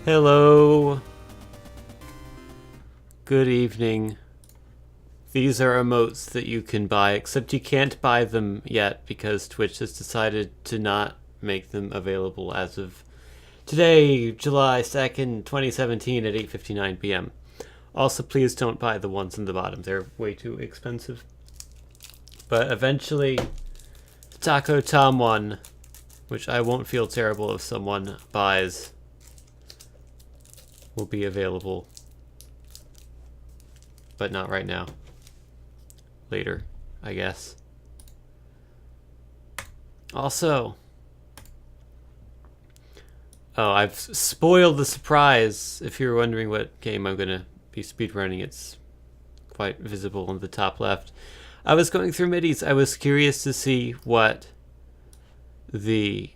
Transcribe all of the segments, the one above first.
Hello. Good evening. These are emotes that you can buy, except you can't buy them yet because Twitch has decided to not make them available as of today, July 2nd, 2017 at 8:59 p.m. Also, please don't buy the ones in the bottom. They're way too expensive. But eventually, the Taco Tom one, which I won't feel terrible if someone buys, will be available. But not right now. Later, I guess. Also, I've spoiled the surprise. If you're wondering what game I'm going to be speedrunning, it's quite visible on the top left. I was going through midis. I was curious to see what the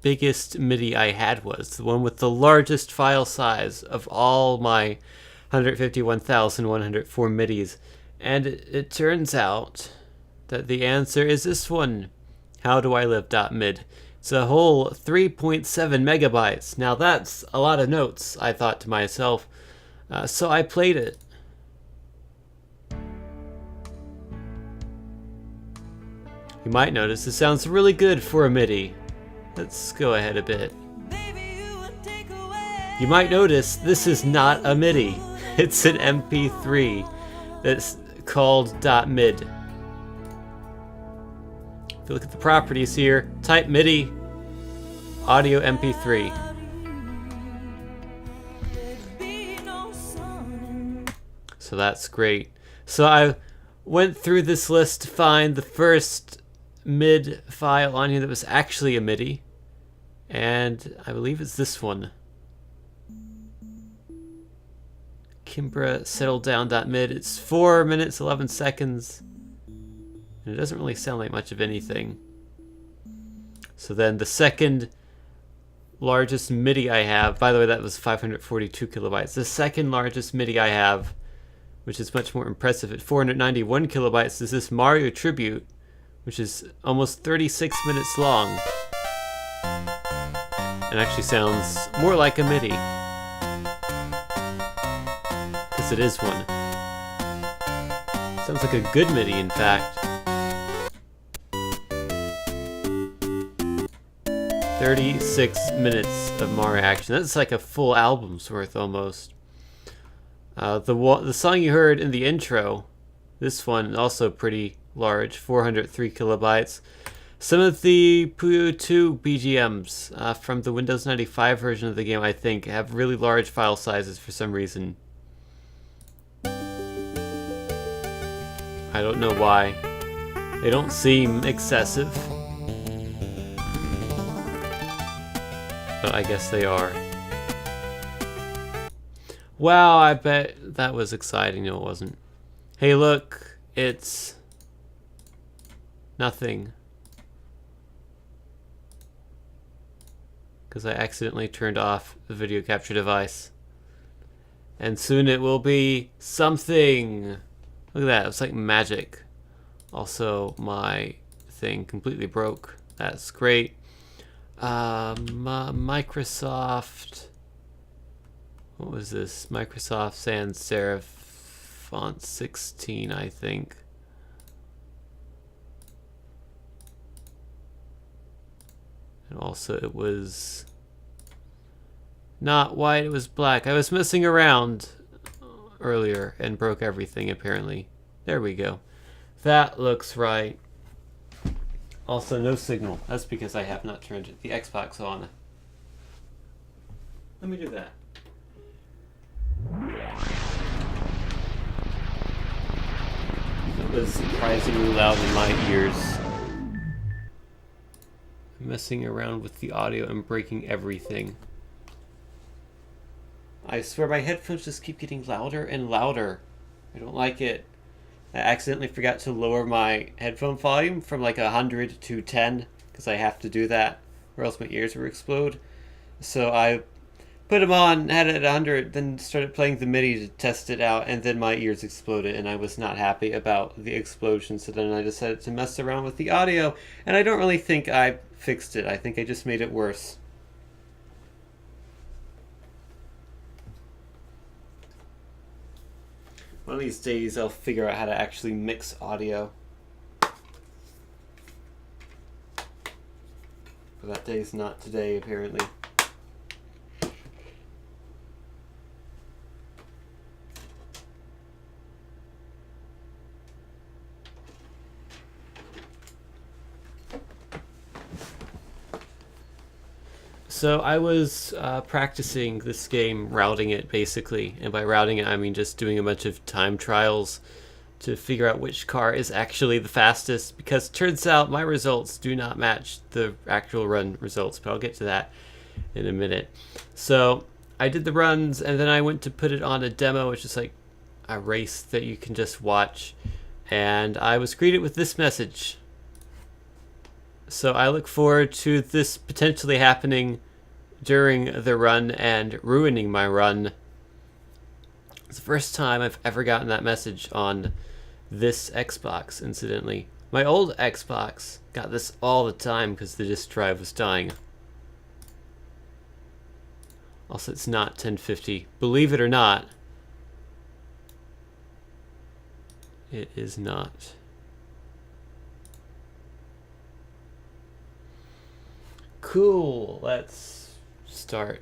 biggest MIDI I had was. The one with the largest file size of all my 151,104 MIDIs. And it turns out that the answer is this one. How do I live.mid. It's a whole 3.7 megabytes. Now that's a lot of notes, I thought to myself. So I played it. You might notice it sounds really good for a MIDI. Let's go ahead a bit. You might notice this is not a MIDI. It's an MP3 that's called .mid. If you look at the properties here, type MIDI, audio MP3. So that's great. So I went through this list to find the first mid file on here that was actually a MIDI, and I believe it's this one. Kimbra settled down.mid. It's 4 minutes 11 seconds, and it doesn't really sound like much of anything. So then the second largest MIDI I have, by the way, that was 542 kilobytes. The second largest MIDI I have, which is much more impressive at 491 kilobytes, is this Mario Tribute, which is almost 36 minutes long. And actually sounds more like a MIDI. Because it is one. Sounds like a good MIDI, in fact. 36 minutes of Mario action. That's like a full album's worth, almost. The song you heard in the intro, this one also pretty large, 403 kilobytes. Some of the Puyo 2 BGMs from the Windows 95 version of the game, I think, have really large file sizes for some reason. I don't know why. They don't seem excessive. But I guess they are. Wow, I bet that was exciting. No, it wasn't. Hey, look, it's nothing. Because I accidentally turned off the video capture device. And soon it will be something. Look at that, it's like magic. Also, my thing completely broke. That's great. Microsoft. What was this? Microsoft Sans Serif font 16, I think. And also it was not white, it was black. I was messing around earlier and broke everything apparently. There we go. That looks right. Also no signal. That's because I have not turned the Xbox on. Let me do that. It was surprisingly loud in my ears. I'm messing around with the audio and breaking everything. I swear my headphones just keep getting louder and louder. I don't like it. I accidentally forgot to lower my headphone volume from like 100 to 10 because I have to do that or else my ears will explode. So I put them on, had it at 100, then started playing the MIDI to test it out, and then my ears exploded, and I was not happy about the explosion, so then I decided to mess around with the audio, and I don't really think I fixed it. I think I just made it worse. One of these days I'll figure out how to actually mix audio. But that day's not today, apparently. So I was practicing this game, routing it basically, and by routing it I mean just doing a bunch of time trials to figure out which car is actually the fastest, because it turns out my results do not match the actual run results, but I'll get to that in a minute. So I did the runs and then I went to put it on a demo, which is like a race that you can just watch, and I was greeted with this message. So I look forward to this potentially happening during the run and ruining my run. It's the first time I've ever gotten that message on this Xbox, incidentally. My old Xbox got this all the time because the disk drive was dying. Also, it's not 1050. Believe it or not, it is not. Cool, let's start.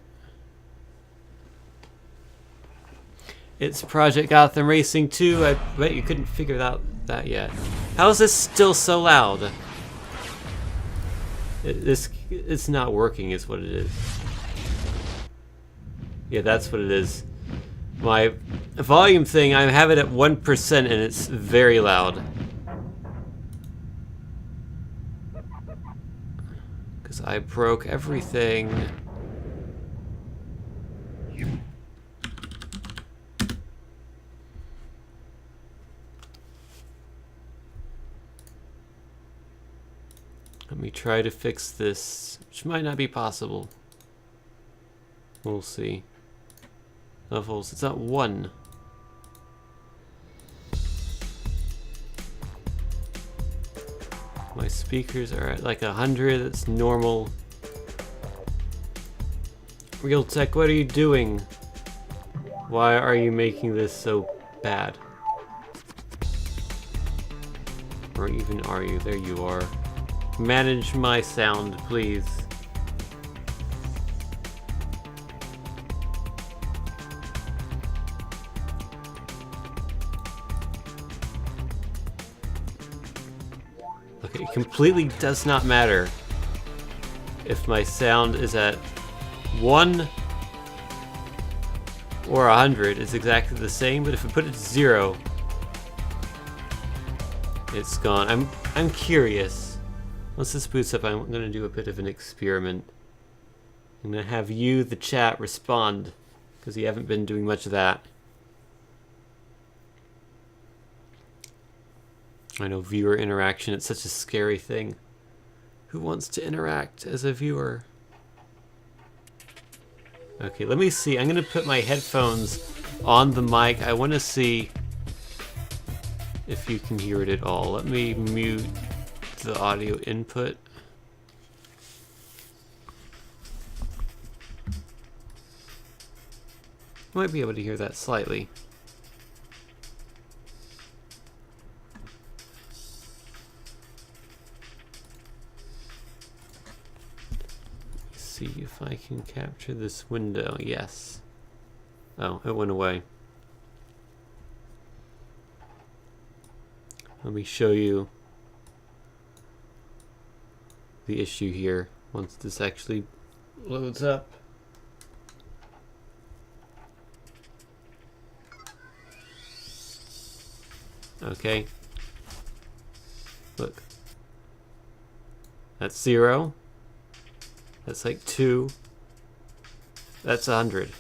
It's Project Gotham Racing 2. I bet you couldn't figure out that yet. How is this still so loud? It's not working is what it is. Yeah, that's what it is. My volume thing, I have it at 1% and it's very loud. Because I broke everything. Let me try to fix this, which might not be possible. We'll see. Levels, it's at 1. My speakers are at like 100, that's normal. Realtek, what are you doing? Why are you making this so bad? Or even are you? There you are. Manage my sound, please. Okay, it completely does not matter if my sound is at 1 or 100. It's exactly the same, but if I put it to 0, it's gone. I'm curious. Once this boots up, I'm going to do a bit of an experiment. I'm going to have you, the chat, respond, because you haven't been doing much of that. I know viewer interaction, it's such a scary thing. Who wants to interact as a viewer? Okay, let me see. I'm going to put my headphones on the mic. I want to see if you can hear it at all. Let me mute the audio input. Might be able to hear that slightly. See if I can capture this window. Yes. Oh, it went away. Let me show you the issue here once this actually loads up. Okay. Look. That's 0. That's like 2. That's 100.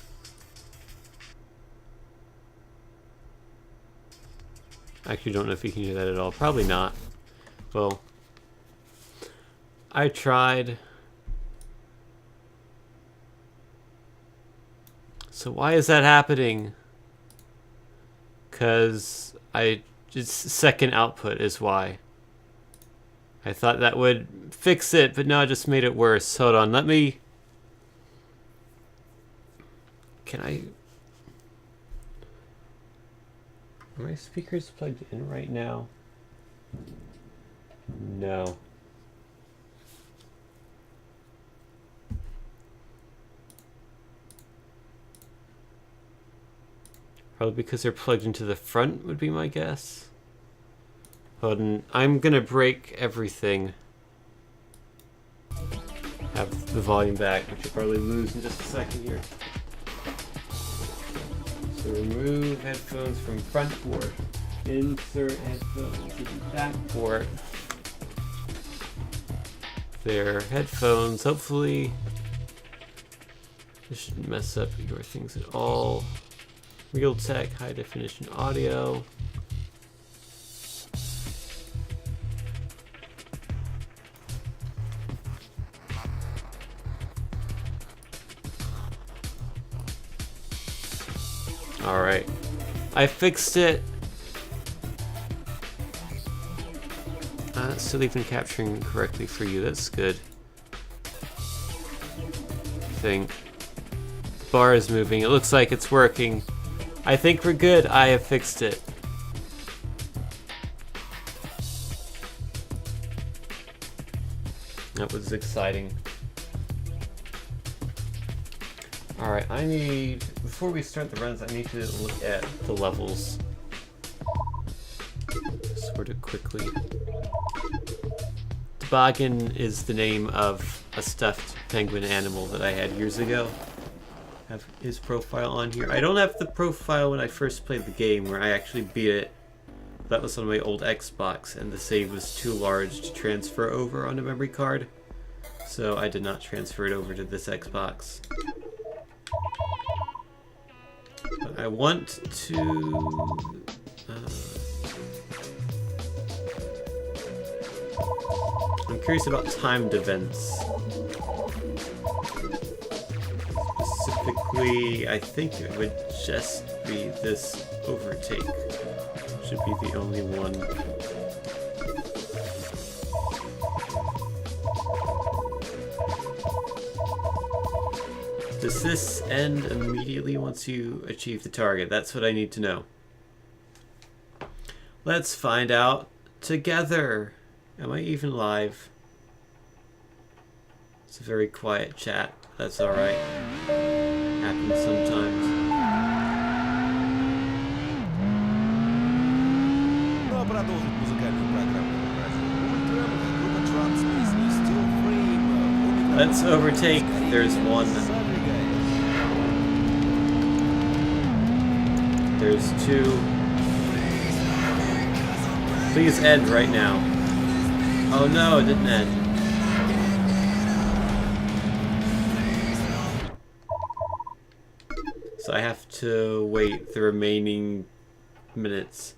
I actually don't know if you can hear that at all. Probably not. Well, I tried. So why is that happening? Because it's second output is why. I thought that would fix it, but no, it just made it worse. Hold on, let me... Can I... Are my speakers plugged in right now? No. Probably because they're plugged into the front would be my guess. Hold on, I'm gonna break everything. Have the volume back, which you'll probably lose in just a second here. So remove headphones from front port. Insert headphones to the back port. They're headphones. Hopefully this shouldn't mess up your things at all. Realtek high definition audio. All right, I fixed it. Still even capturing correctly for you. That's good. The bar is moving. It looks like it's working. I think we're good. I have fixed it. That was exciting. Alright, before we start the runs, I need to look at the levels. Sort of quickly. Toboggan is the name of a stuffed penguin animal that I had years ago. Have his profile on here. I don't have the profile when I first played the game where I actually beat it. That was on my old Xbox and the save was too large to transfer over on a memory card. So I did not transfer it over to this Xbox. But I want to... I'm curious about timed events. Specifically, I think it would just be this overtake. Should be the only one. Does this end immediately once you achieve the target? That's what I need to know. Let's find out together. Am I even live? It's a very quiet chat. That's alright. Happens sometimes. Let's overtake. There's one. There's two. Please end right now. Oh no, it didn't end. So I have to wait the remaining minutes.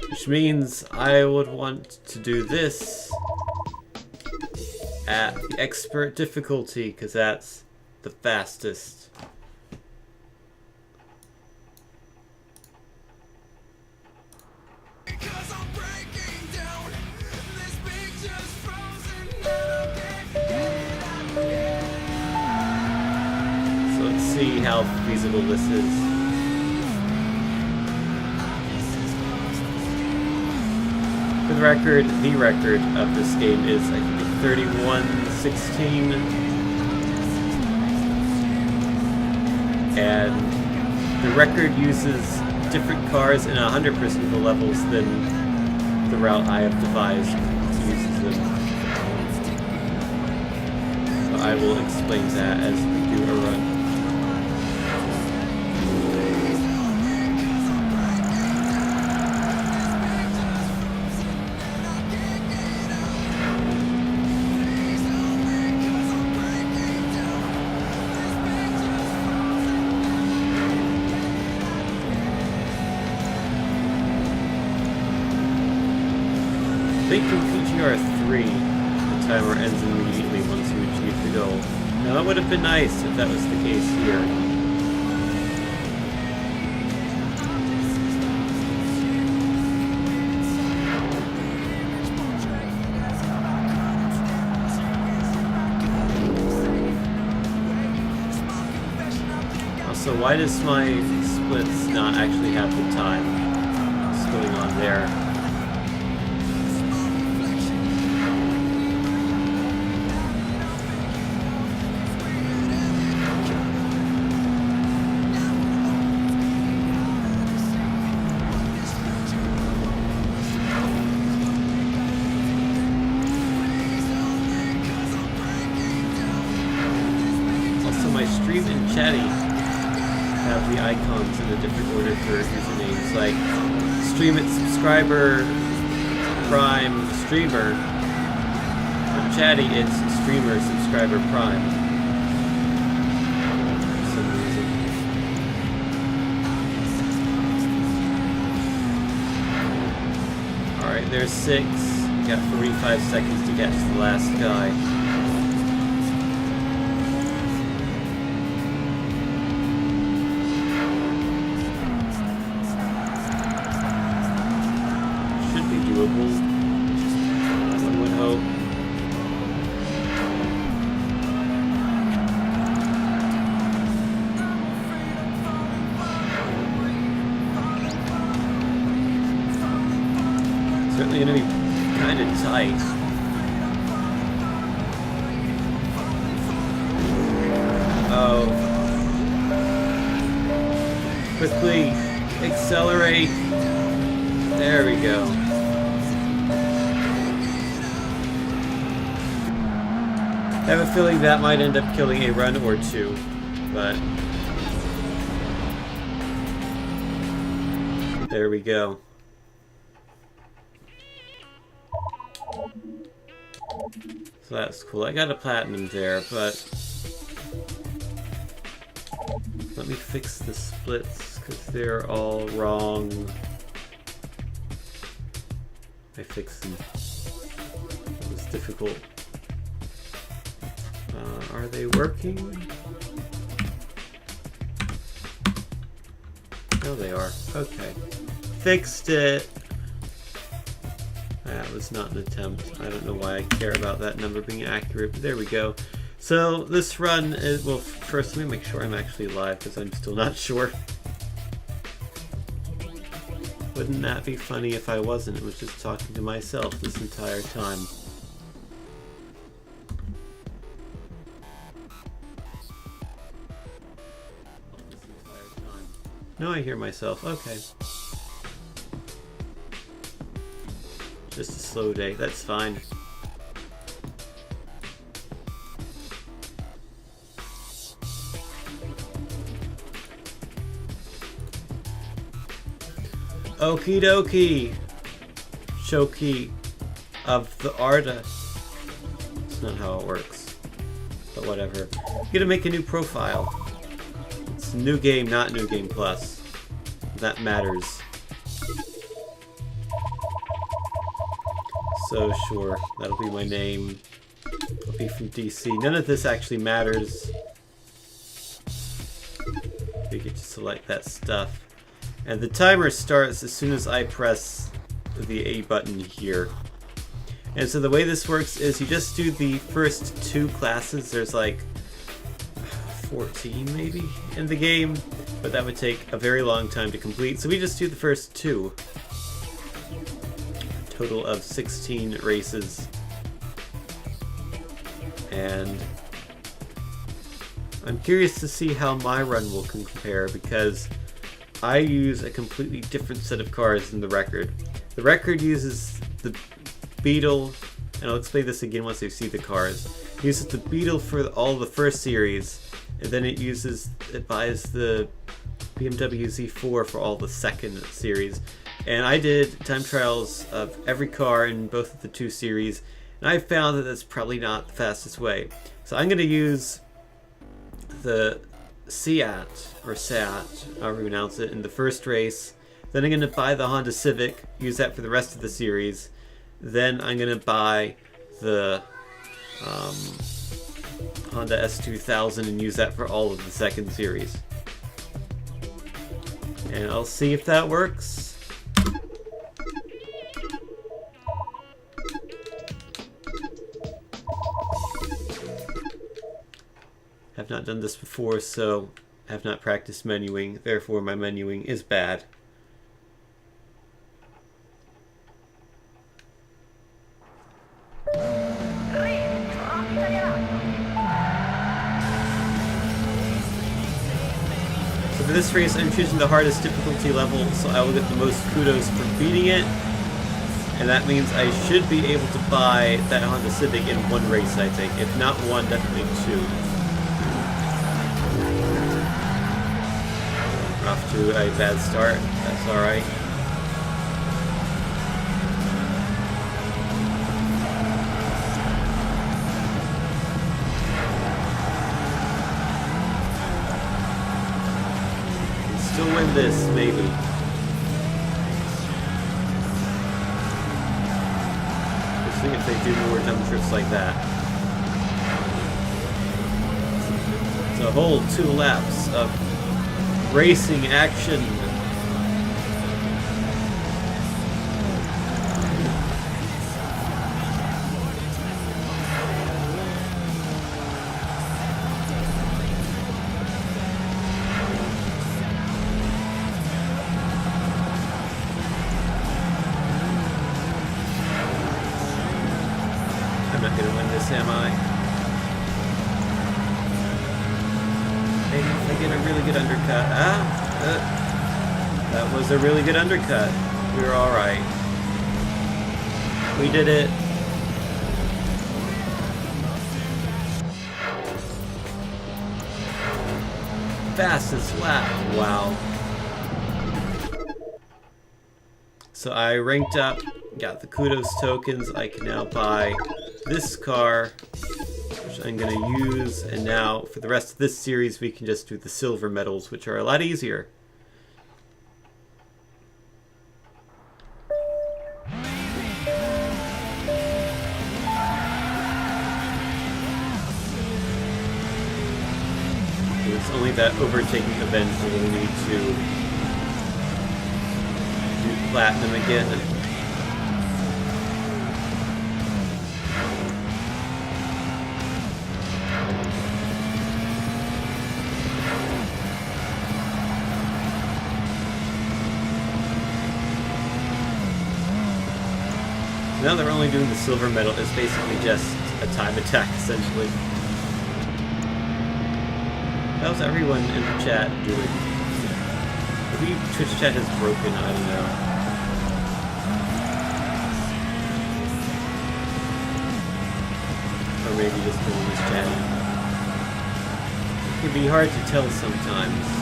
Which means I would want to do this at the expert difficulty, because that's the fastest. So let's see how feasible this is. For the record of this game is, I think, 31-16. And the record uses different cars in 100% of the levels than the route I have devised uses them. So I will explain that as we do a run. I think from PGR 3, the timer ends immediately once you achieve the goal. Now that would have been nice if that was the case here. Also, why does my splits not actually have the time? going on there. Stream and Chatty have the icons in a different order for usernames, like Stream It Subscriber Prime Streamer. For Chatty, it's Streamer Subscriber Prime. For some reason. Alright, there's 6. Got 45 seconds to get to the last guy. One would hope. Certainly going to be kind of tight. Oh. Quickly accelerate. There we go. I have a feeling that might end up killing a run or two, but there we go. So that's cool. I got a platinum there, but let me fix the splits because they're all wrong. I fixed them. It was difficult. Are they working? No, they are. Okay. Fixed it. That was not an attempt. I don't know why I care about that number being accurate, but there we go. So this run is, well, first let me make sure I'm actually live because I'm still not sure. Wouldn't that be funny if I wasn't? It was just talking to myself this entire time. No, I hear myself. Okay. Just a slow day. That's fine. Okie dokie. Shoki of the Arda. That's not how it works. But whatever. I'm gonna make a new profile. It's new game, not new game plus. That matters. So sure, that'll be my name. I'll be from DC. None of this actually matters. We get to select that stuff. And the timer starts as soon as I press the A button here. And so the way this works is you just do the first 2 classes. There's like 14 maybe in the game, but that would take a very long time to complete. So we just do the first 2. A total of 16 races. And I'm curious to see how my run will compare because I use a completely different set of cars than the record. The record uses the Beetle, and I'll explain this again once you see the cars. It uses the Beetle for all the first series, and then it buys the BMW Z4 for all the second series. And I did time trials of every car in both of the 2 series, and I found that that's probably not the fastest way. So I'm going to use the Seat, or Seat, however you pronounce it, in the first race. Then I'm going to buy the Honda Civic, use that for the rest of the series. Then I'm going to buy the Honda S2000 and use that for all of the second series. And I'll see if that works. Have not done this before, so have not practiced menuing, therefore my menuing is bad. for this race, I'm choosing the hardest difficulty level, so I will get the most kudos for beating it. And that means I should be able to buy that Honda Civic in one race, I think. If not one, definitely two. We're off to a bad start. That's alright. Still win this, maybe. Let's see if they do more dumb tricks like that. It's a whole 2 laps of racing action. I'm not gonna win this, am I? Maybe if I get a really good undercut. That was a really good undercut. We were alright. We did it. Fastest lap. Wow. So I ranked up, got the kudos tokens. I can now buy this car, which I'm going to use, and now for the rest of this series we can just do the silver medals, which are a lot easier. It's only that overtaking event where we'll need to do platinum again. Now they're only doing the silver medal. It's basically just a time attack, essentially. How's everyone in the chat doing? Maybe Twitch chat has broken, I don't know. Or maybe just no one is chatting. It can be hard to tell sometimes.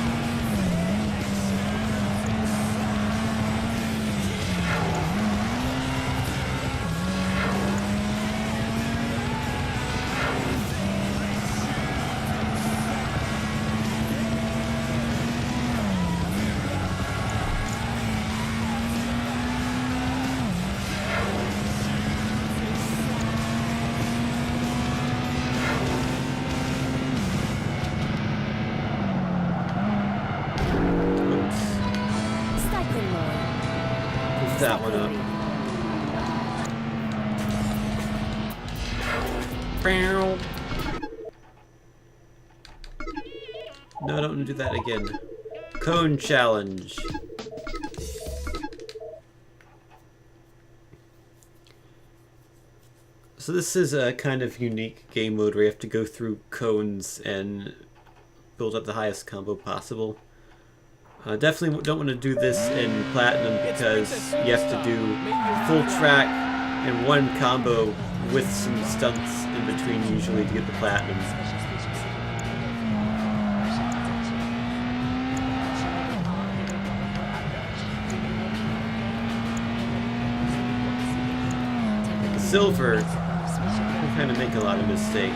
That one up. No, don't do that again. Cone challenge. So this is a kind of unique game mode where you have to go through cones and build up the highest combo possible. Definitely don't want to do this in Platinum because you have to do full track and one combo with some stunts in between usually to get the Platinum. Silver, you kind of make a lot of mistakes.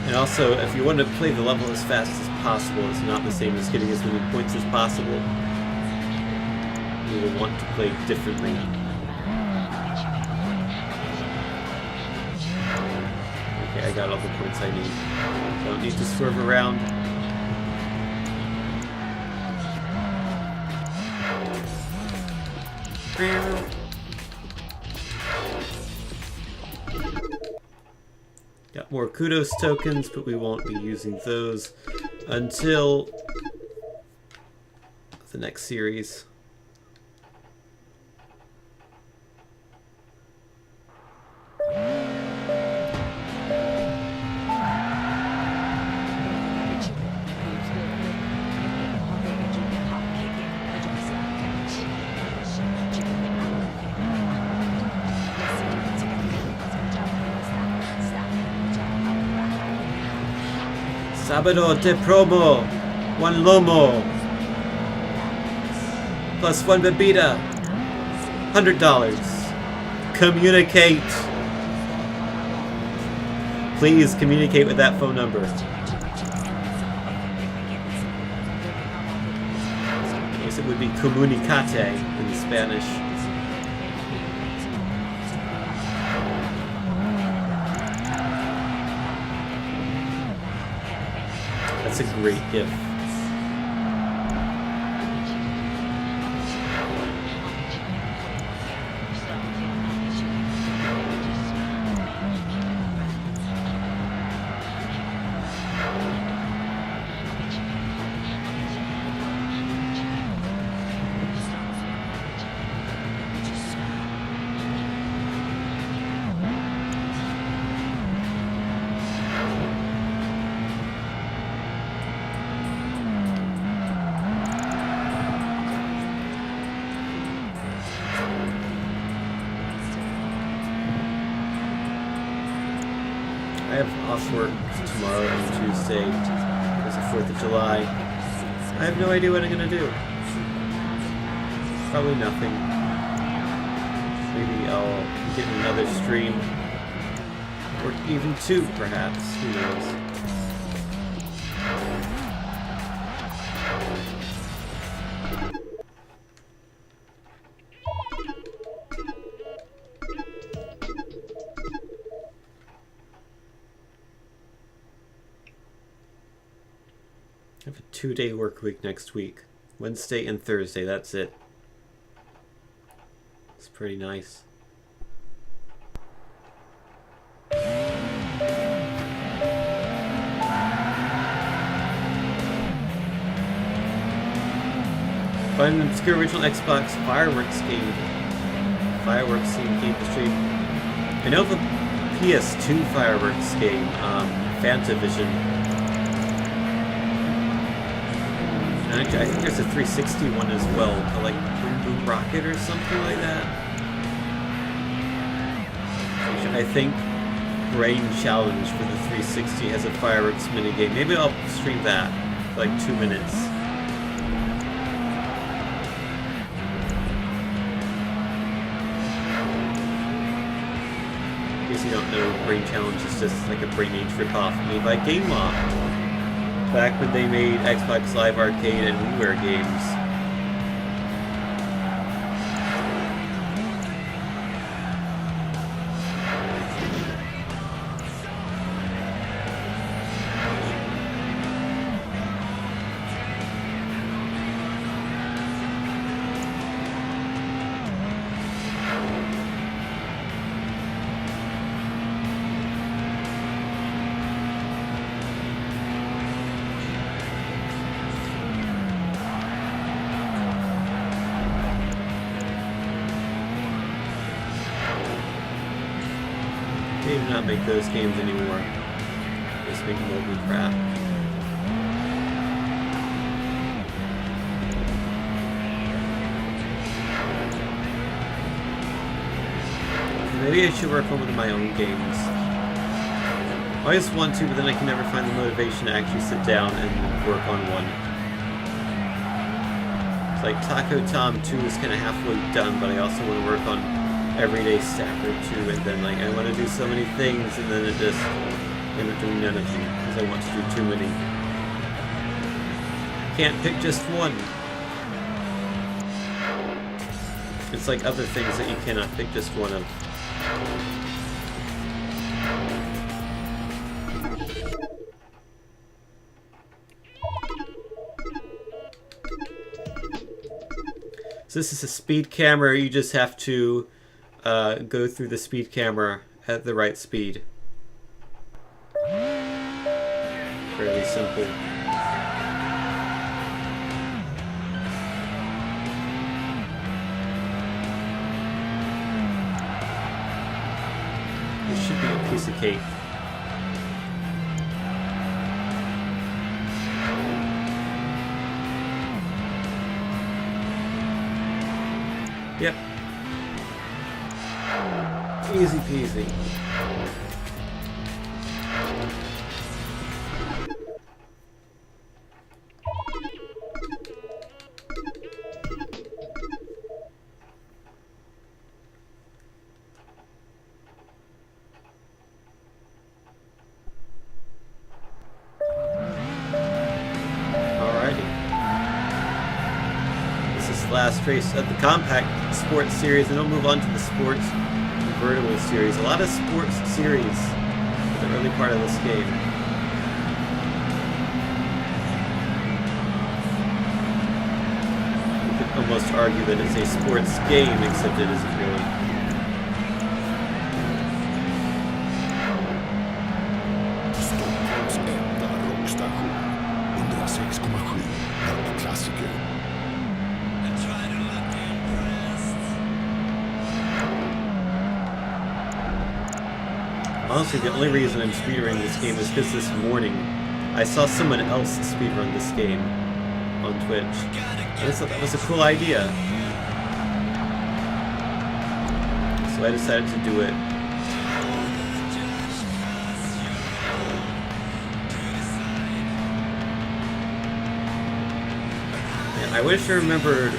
And also, if you want to play the level as fast as possible, it's not the same as getting as many points as possible. You will want to play differently. Okay, I got all the points I need. Don't need to swerve around. Got more kudos tokens, but we won't be using those until the next series. Sábado de promo. 1 lomo. Plus 1 bebida. $100. Communicate. Please communicate with that phone number. I guess it would be comunicate in Spanish. That's a great gift. I have off work tomorrow and Tuesday. It's the 4th of July. I have no idea what I'm going to do. Probably nothing. Maybe I'll get another stream. Or even 2, perhaps. Who knows? I have a 2-day work week next week. Wednesday and Thursday, that's it. It's pretty nice. Find an obscure original Xbox fireworks game. Fireworks game to stream. I know of a PS2 fireworks game, Fantavision. I think there's a 360 one as well, like Boom Boom Rocket or something like that. I think Brain Challenge for the 360 has a fireworks minigame. Maybe I'll stream that for like 2 minutes. In case you don't know, Brain Challenge is just like a Brain Age ripoff made by Game Law. Back when they made Xbox Live Arcade and WiiWare games. They do not make those games anymore. They just make moldy crap. Maybe I should work on one of my own games. I always want to, but then I can never find the motivation to actually sit down and work on one. It's like Taco Tom 2 is kind of halfway done, but I also want to work on Everyday Stacker 2, and then like I want to do so many things, and then it just end up doing none of them because I want to do too many. Can't pick just one. It's like other things that you cannot pick just one of. So this is a speed camera. You just have to go through the speed camera at the right speed. Fairly simple. This should be a piece of cake. Yep. Easy peasy. last race of the compact sports series, and we'll move on to the sports convertible series. A lot of sports series in the early part of this game. You could almost argue that it's a sports game, except it isn't really. Honestly, the only reason I'm speedrunning this game is because this morning I saw someone else speedrun this game on Twitch. And I thought that was a cool idea. So I decided to do it. And I wish I remembered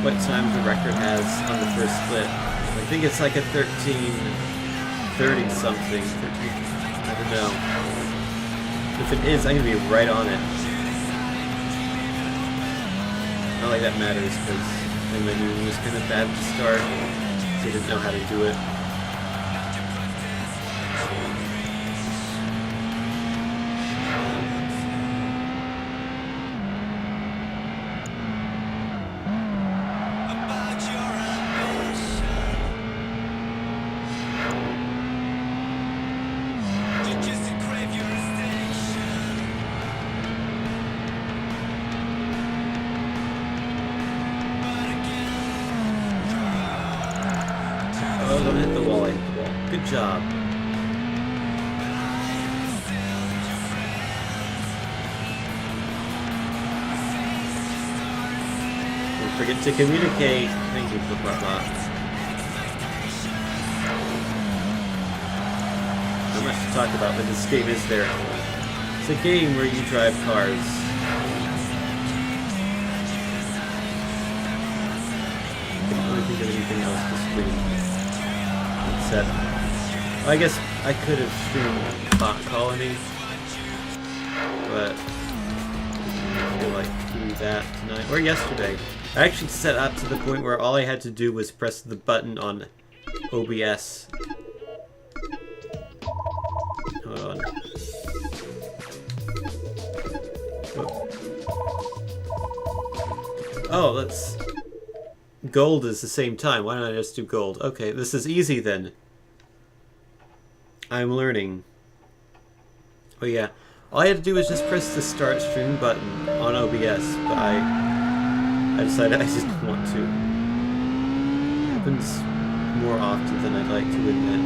what time the record has on the first split. I think it's like a 13:30 something. I don't know. If it is, I'm gonna be right on it. Not like that matters, because my menu was kind of bad to start, so I didn't know how to do it. Oh, don't hit the wall, I hit the wall. Good job. Don't forget to communicate. Thank you, Papa. Not much to talk about, but this game is there. It's a game where you drive cars. I can't really think of anything else to stream. Except, I guess I could have streamed Bot Colony, but I don't feel like doing that tonight, or yesterday. I actually set up to the point where all I had to do was press the button on OBS. Hold on. Oh, let's... Gold is the same time. Why don't I just do gold? Okay, this is easy then. I'm learning. Oh yeah. All I had to do was just press the start stream button on OBS, but I decided I didn't want to. It happens more often than I'd like to admit.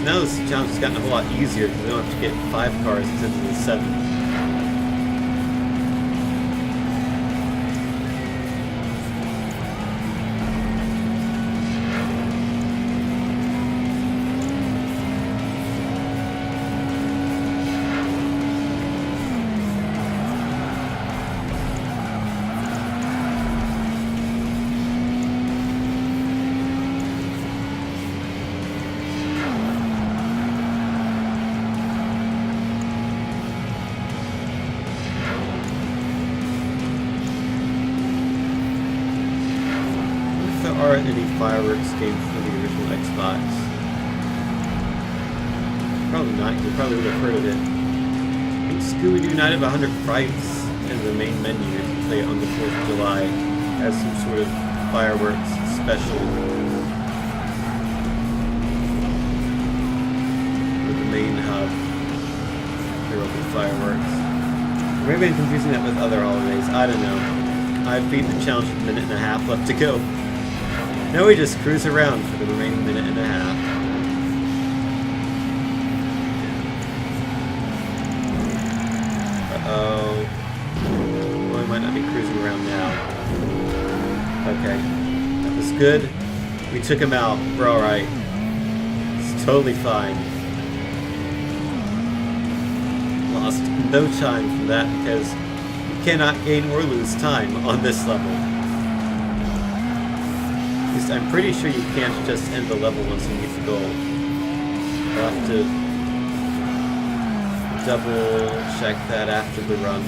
Now this challenge has gotten a whole lot easier because we don't have to get 5 cars instead of the 7. Are any fireworks games for the original Xbox? Probably not, you probably would have heard of it. I think Scooby-Doo Night of 100 Frights in the main menu if you play it on the 4th of July as some sort of fireworks special. With the main hub. There will be fireworks. Maybe I'm confusing that with other holidays, I don't know. I've beat the challenge with a minute and a half left to go. Now we just cruise around for the remaining minute and a half. Uh-oh. Well, I might not be cruising around now. Okay. That was good. We took him out. We're alright. It's totally fine. Lost no time from that because you cannot gain or lose time on this level. I'm pretty sure you can't just end the level once you meet the goal. You'll have to double check that after the run.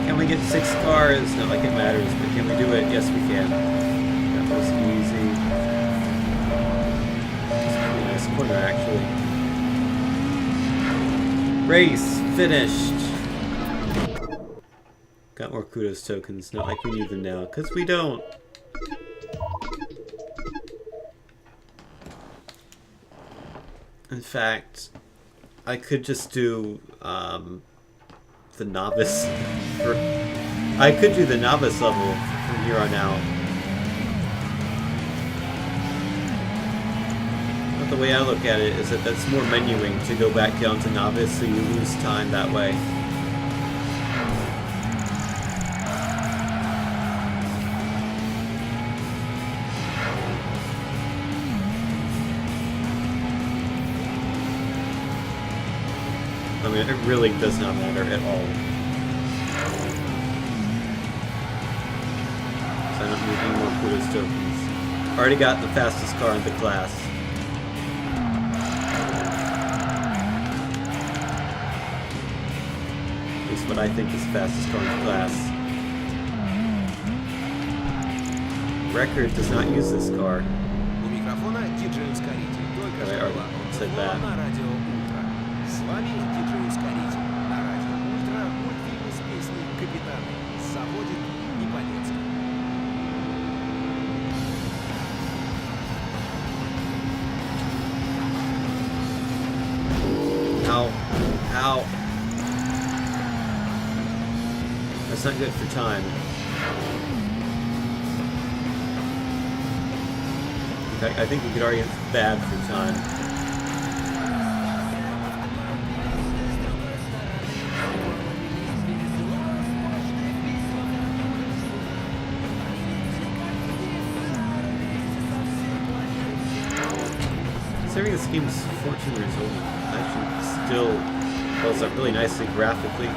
Can we get 6 cars? Not like it matters, but can we do it? Yes, we can. That was easy. It's a pretty nice corner, actually. Race finished. Got more kudos tokens. Not like we need them now, because we don't. In fact, I could just do the novice. I could do the novice level from here on out. But the way I look at it is that that's more menuing to go back down to novice, so you lose time that way. I mean, it really does not matter at all. So I don't need any more kudos tokens. Already got the fastest car in the class. At least what I think is the fastest car in the class. Record does not use this car. I already said that. Ow. Ow. That's not good for time. In fact, I think we could argue it's bad for time. Considering this game is 14 years old, actually still holds up really nicely graphically.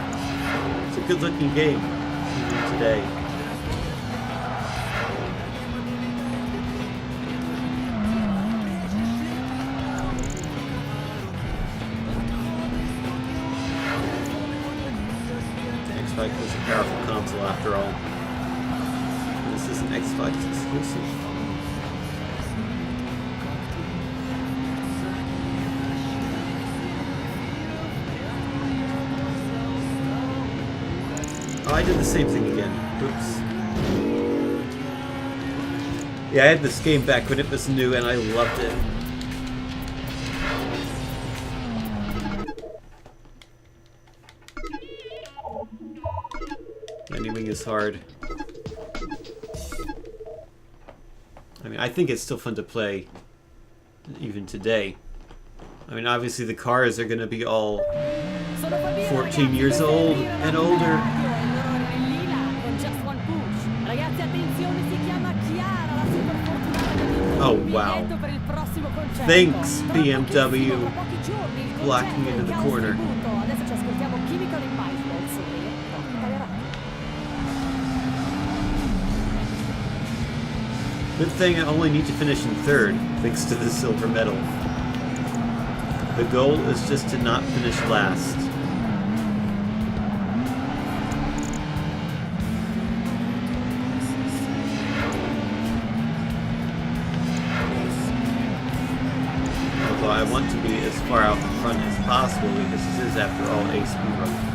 It's a good looking game even today. Xbox is a powerful console after all. And this is an Xbox exclusive. Oh, I did the same thing again. Oops. Yeah, I had this game back when it was new and I loved it. Menuing is hard. I mean, I think it's still fun to play even today. I mean, obviously the cars are going to be all 14 years old and older. Oh, wow. Thanks, BMW, blocking into the corner. Good thing I only need to finish in 3rd, thanks to the silver medal. The goal is just to not finish last. Although I want to be as far out in front as possible because this is, after all, a speedrun.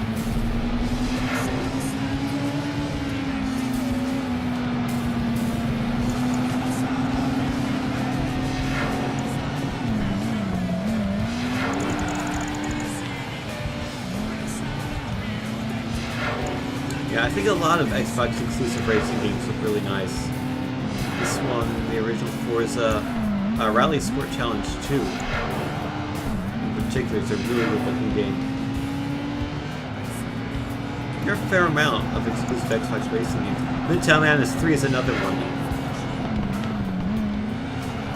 Yeah, I think a lot of Xbox exclusive racing games look really nice. This one, the original Forza Rally Sport Challenge 2, in particular, is a really good looking game. There are a fair amount of exclusive Xbox racing games. Midtown Madness 3 is another one.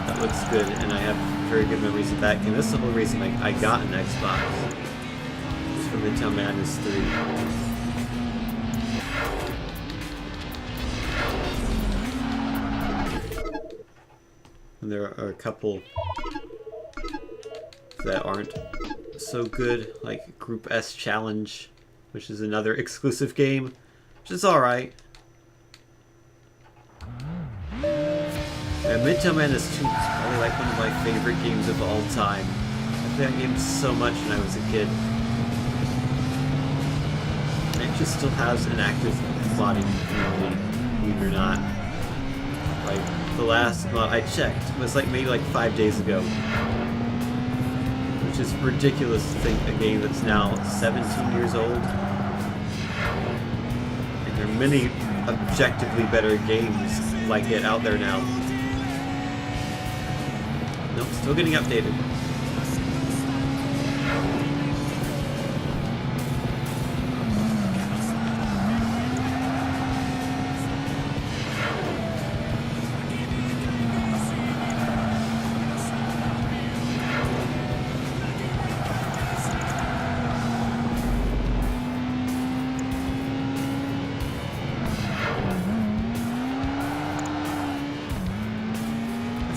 That looks good, and I have very good memories of that game. This is the whole reason I got an Xbox. It's for Midtown Madness 3. And there are a couple that aren't so good, like Group S Challenge, which is another exclusive game, which is alright. And Midtown Madness 2 is probably like one of my favorite games of all time. I played that game so much when I was a kid. And it just still has an active modding community, believe it or not. Like, the last mod I checked was like maybe like 5 days ago. Which is ridiculous to think a game that's now 17 years old. And there are many objectively better games like it out there now. Nope, still getting updated.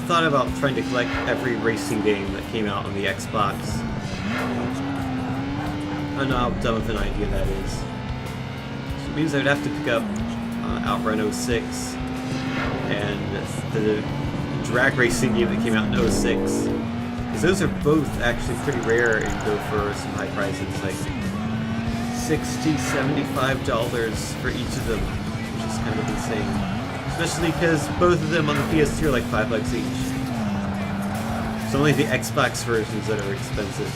Thought about trying to collect every racing game that came out on the Xbox. I don't know how dumb of an idea that is. So it means I would have to pick up Outrun 06 and the drag racing game that came out in 06. Because those are both actually pretty rare and go for some high prices, like $60, $75 for each of them, which is kind of insane. Especially because both of them on the PS2 are like $5 each. It's only the Xbox versions that are expensive.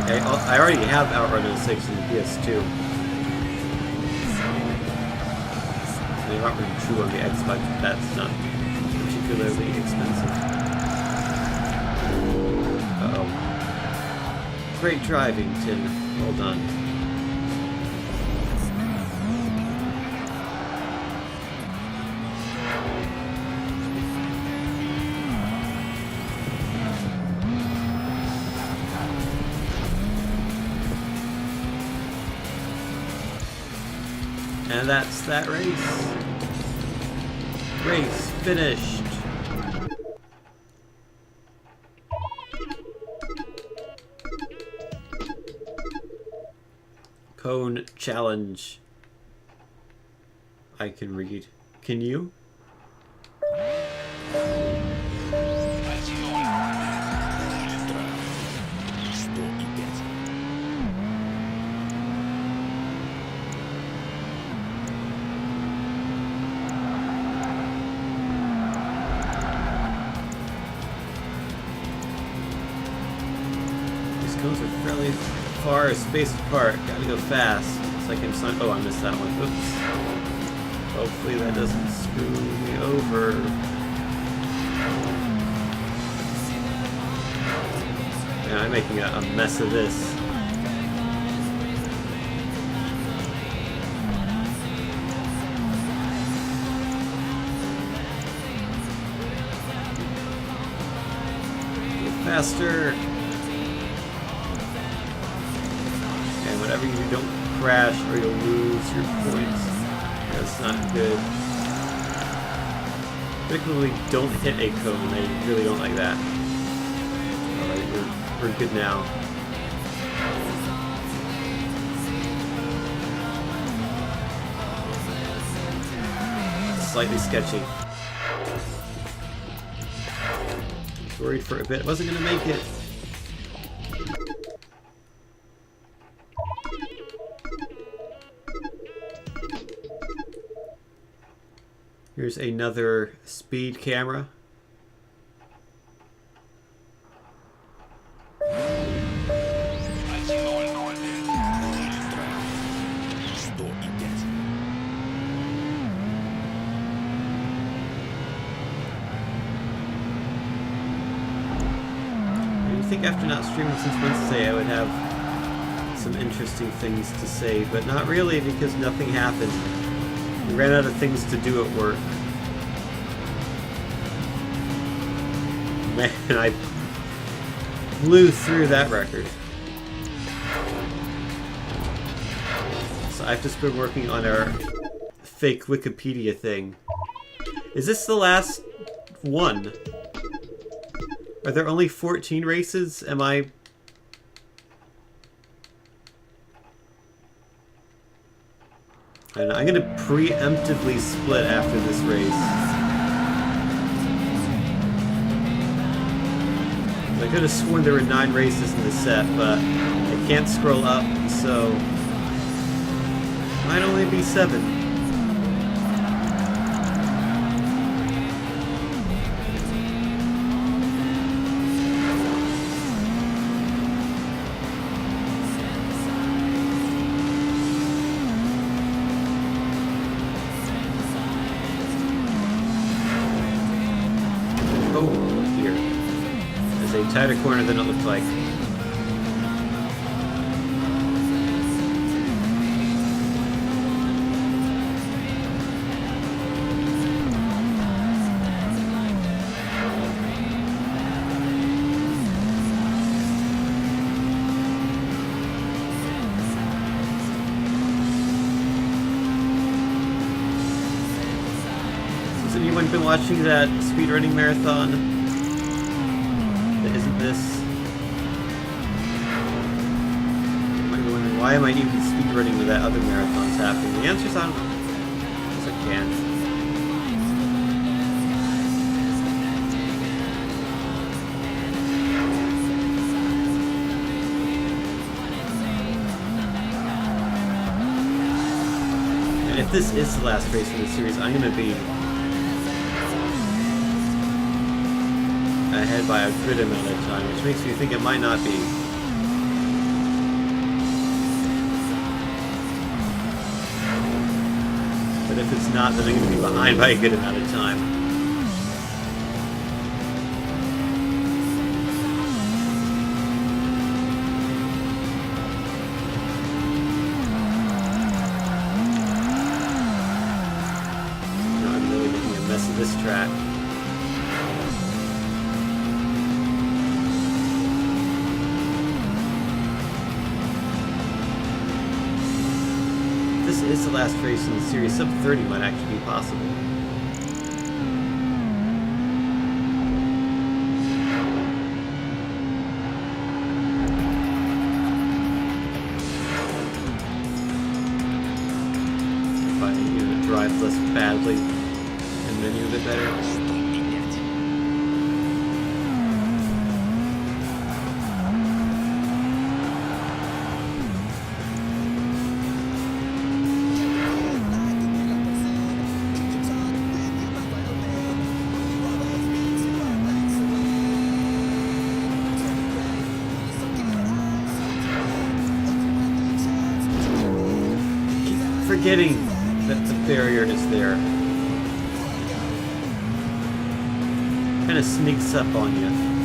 Okay, I already have Outrun 06 in the PS2. They aren't really true on the Xbox, but that's not particularly expensive. Great driving, Tim. Well done. And that's that race. Race finished. Cone challenge. I can read. Can you? These cones are fairly far spaced apart. Gotta go fast. It's like oh, I missed that one. Oops. Hopefully that doesn't screw me over. Yeah, I'm making a mess of this. Go faster. Whatever you don't crash or you'll lose your points. That's not good. Particularly don't hit a cone. I really don't like that. Alright, we're good now. Slightly sketchy. I was worried for a bit. I wasn't gonna make it. Here's another speed camera. after not streaming since Wednesday I would have some interesting things to say, but not really because nothing happened. We ran out of things to do at work. Man, I blew through that record. So I've just been working on our fake Wikipedia thing. Is this the last one? Are there only 14 races? Am I... I don't know, I'm gonna preemptively split after this race. I could have sworn there were 9 races in the set, but I can't scroll up, so... might only be 7. Tighter corner than it looked like. Has anyone been watching that speedrunning marathon? Isn't this? You might be wondering, why am I even speedrunning with that other marathons happening? The answer's I don't know. Because I can. And if this is the last race in the series, I'm going to be ahead by a good amount of time, which makes me think it might not be. But if it's not, then I'm going to be behind by a good amount of time. Now I'm really making a mess of this track. This is the last race in the series. Sub 30 might actually be possible. If I drive less badly and menu a bit better. Forgetting that the barrier is there. Kind of sneaks up on you.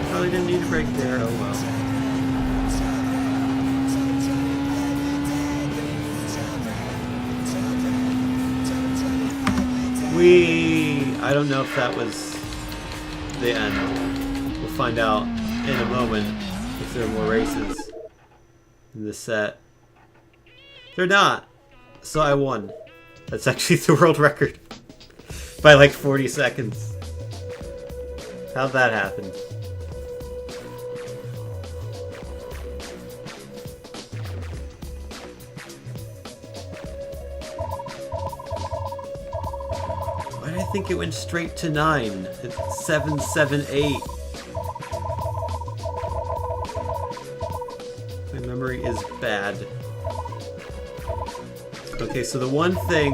Probably didn't need a break there, oh well. I don't know if that was the end. We'll find out in a moment if there are more races in this set. They're not, so I won. That's actually the world record by like 40 seconds. How'd that happen? Why did I think it went straight to 9? It's 778. My memory is bad. Okay, Okay, so the one thing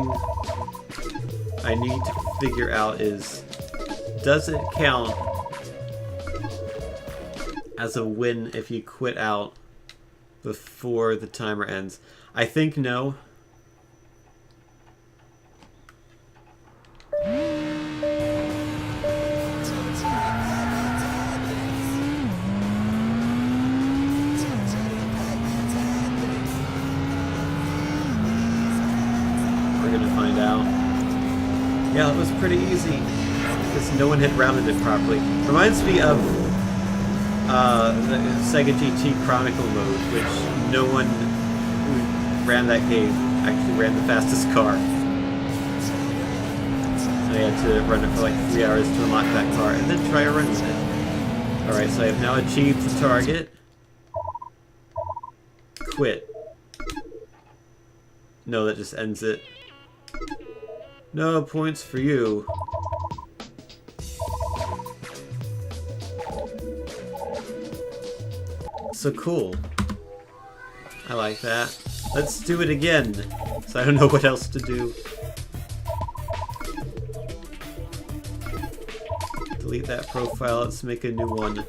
I need to figure out is, does it count as a win if you quit out before the timer ends? I think no. Yeah, it was pretty easy because no one had rounded it properly. Reminds me of the Sega GT Chronicle mode, which no one who ran that game actually ran the fastest car. I had to run it for like 3 hours to unlock that car and then try a run with it. Alright, so I have now achieved the target. Quit. No, that just ends it. No points for you. So cool. I like that. Let's do it again. So I don't know what else to do. Delete that profile. Let's make a new one.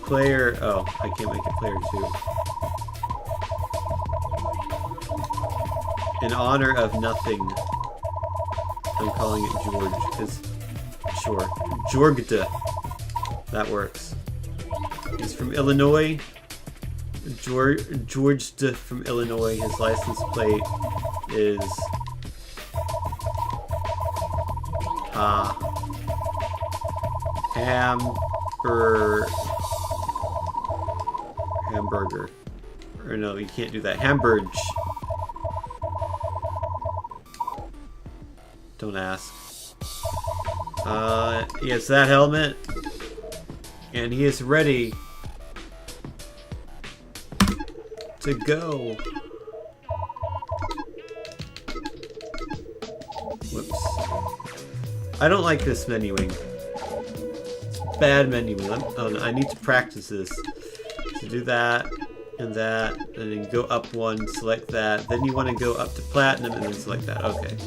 Player. Oh, I can't make it player 2. In honor of nothing. I'm calling it George, because, sure, Georgda. That works. He's from Illinois. Georgda from Illinois. His license plate is hamburger. Or no, you can't do that. Hamburg. Don't ask. He has that helmet. And he is ready to go. Whoops. I don't like this menuing. It's bad menuing. I need to practice this. So do that, and then go up one, select that. Then you want to go up to platinum and then select that. Okay.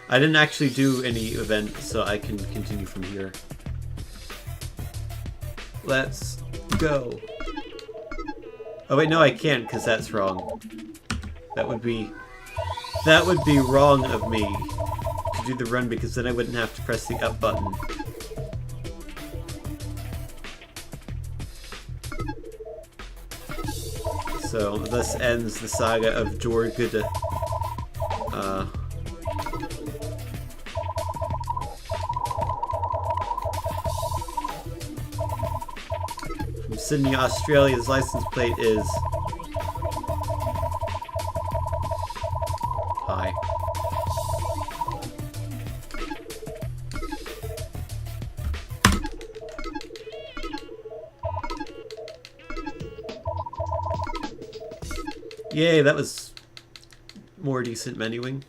I didn't actually do any event, so I can continue from here. Let's go. Oh wait, no, I can't, because that's wrong. That would be wrong of me to do the run, because then I wouldn't have to press the up button. So thus ends the saga of Jorguda. From Sydney, Australia, his license plate is hi. Yay, that was more decent menuing.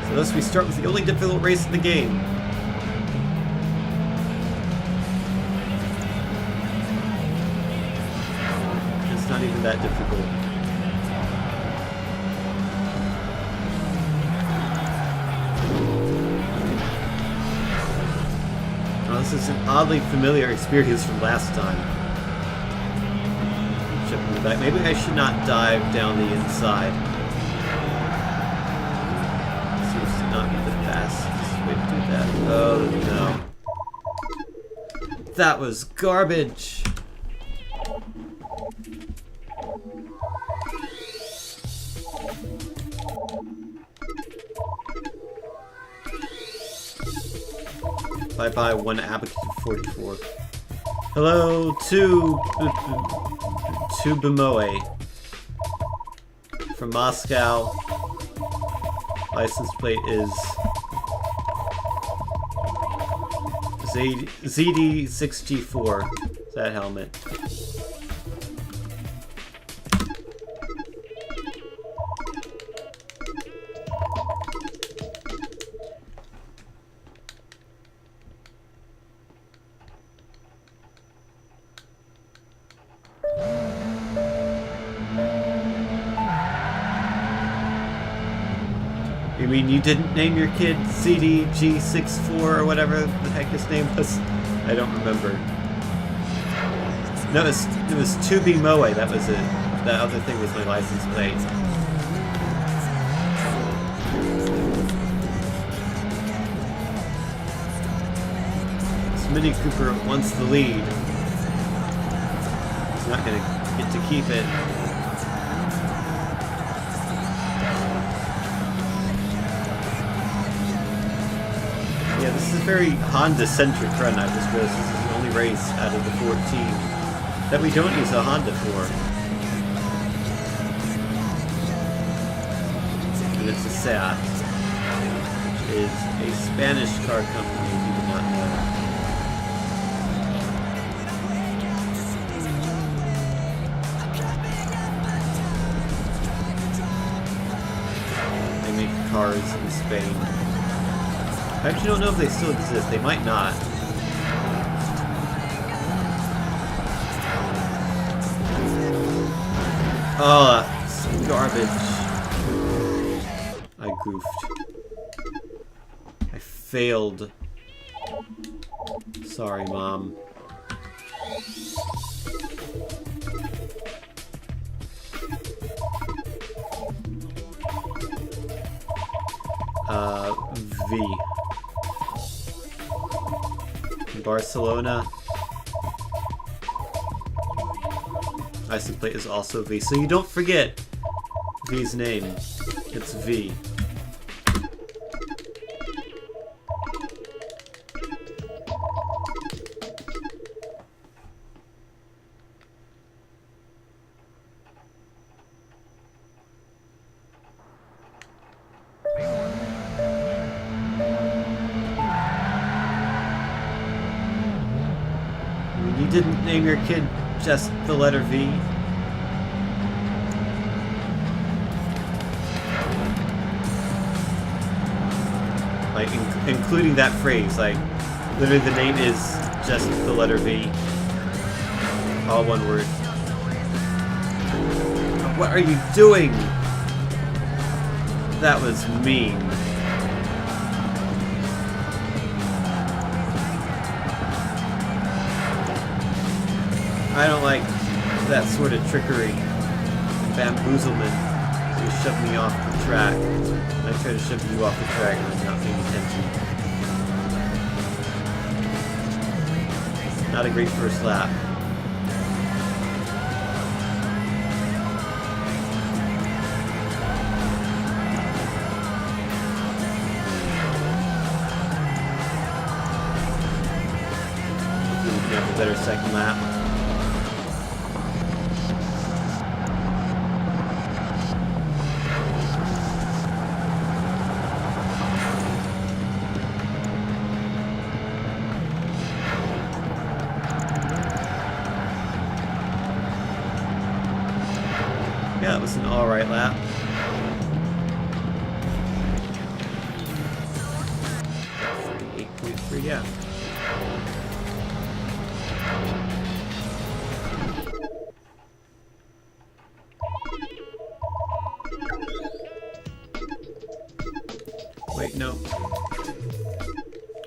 So thus we start with the only difficult race in the game. It's not even that difficult. This is an oddly familiar experience from last time. Jump in the back. Maybe I should not dive down the inside. Seems to not be the fastest way to do that. Oh no. That was garbage! Bye-bye, one Abacus 44. Hello, to Bemoe. From Moscow. License plate is ZD6G4. That helmet. You mean you didn't name your kid CDG64 or whatever the heck his name was? I don't remember. No, it was 2B Moe, that was it. That other thing was my license plate. This Mini Cooper wants the lead. He's not gonna get to keep it. Yeah, this is a very Honda-centric run. I just realized this is the only race out of the 14 that we don't use a Honda for. And it's a SEAT, which is a Spanish car company, if you do not know. They make cars in Spain. I actually don't know if they still exist. They might not. Oh, that's garbage. I goofed. I failed. Sorry, Mom. V. Barcelona. License plate is also V. So you don't forget V's name. It's V. You didn't name your kid just the letter V? Like, including that phrase, like, literally the name is just the letter V. All one word. What are you doing? That was mean. I don't like that sort of trickery and bamboozlement. You shove me off the track, and I try to shove you off the track and I'm not paying attention. Not a great first lap. Hopefully we can have a better second lap. Yeah, it was an alright lap. Fucking 8.3, yeah. Wait, no.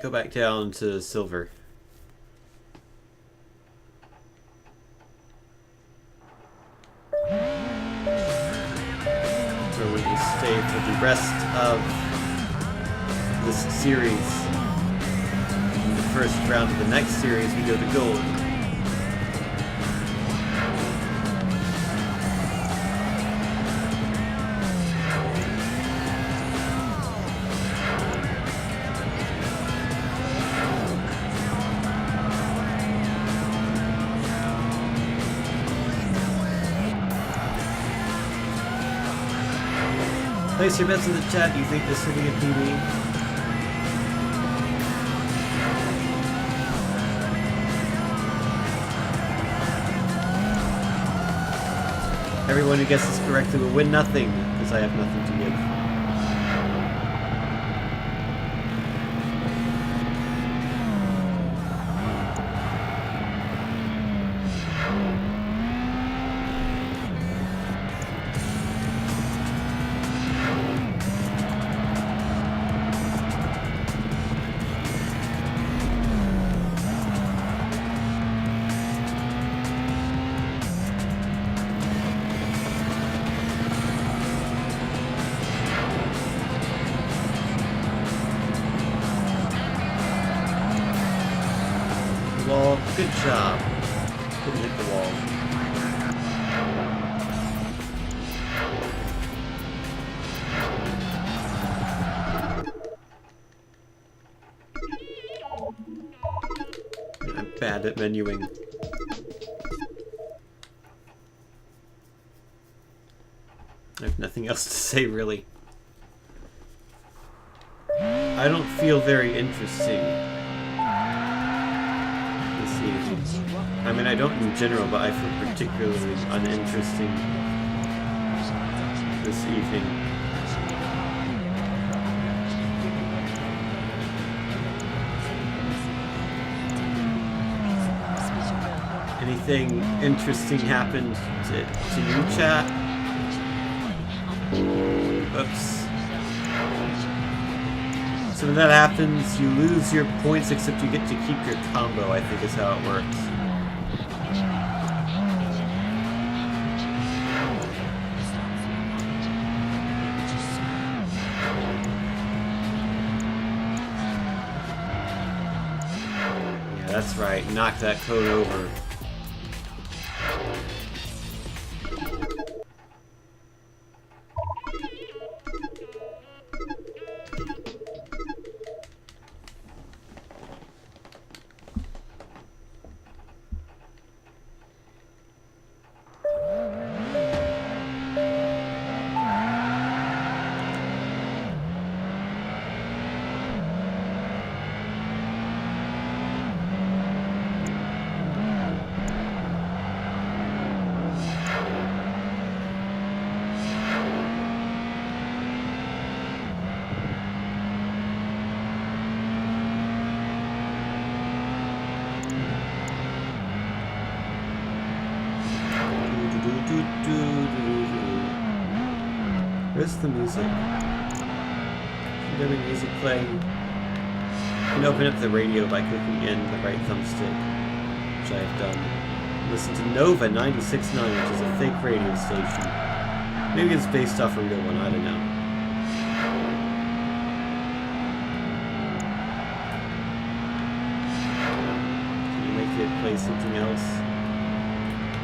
Go back down to silver. Stay for the rest of this series. In the first round of the next series, we go to gold. Place your bets in the chat. Do you think this will be a PB? Everyone who guesses correctly will win nothing, because I have nothing to give. Good job. Couldn't hit the wall. I'm bad at menuing. I have nothing else to say, really. I don't feel very interesting this evening. I mean, I don't in general, but I feel particularly uninteresting this evening. Anything interesting happened to you, chat? Oops. So when that happens, you lose your points, except you get to keep your combo, I think is how it works. Yeah, that's right. Knock that code over. Where's the music? Should there be music playing? You can open up the radio by clicking in the right thumbstick, which I have done. Listen to Nova 96.9, which is a fake radio station. Maybe it's based off a real one, I don't know. Can you make it play something else?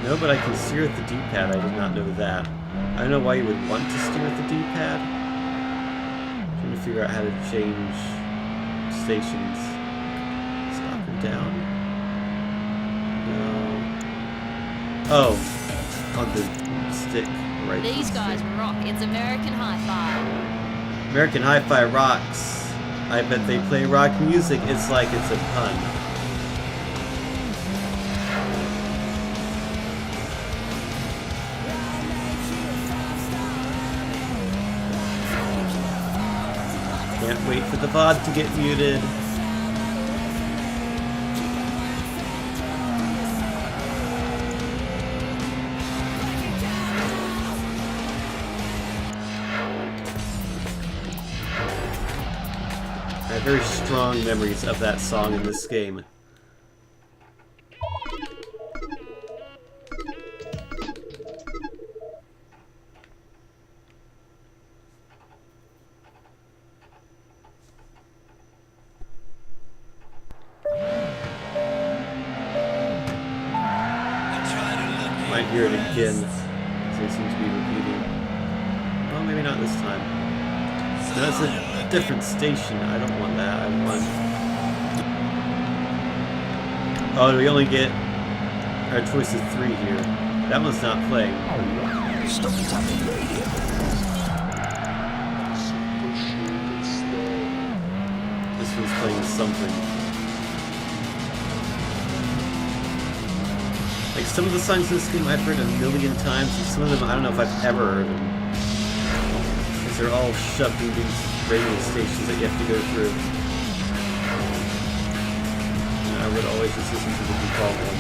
No, but I can steer with the D-pad. I did not know that. I don't know why you would want to steer with the D-pad. Trying to figure out how to change stations. Is it up and down? No. Oh, on the stick, right? These guys rock. It's American Hi-Fi. American Hi-Fi rocks. I bet they play rock music. It's like it's a pun. Can't wait for the VOD to get muted. I have very strong memories of that song in this game. Might hear it again, as they seem to be repeating. Well, maybe not this time. No, it's a different station. I don't want that. I want... Oh, we only get our choice of 3 here. That one's not playing. Stop tapping the radio. This one's playing something. Like, some of the songs in this game I've heard a million times, and some of them I don't know if I've ever heard them. Because they're all shoved in these radio stations that you have to go through. And I would always just listen to the default one.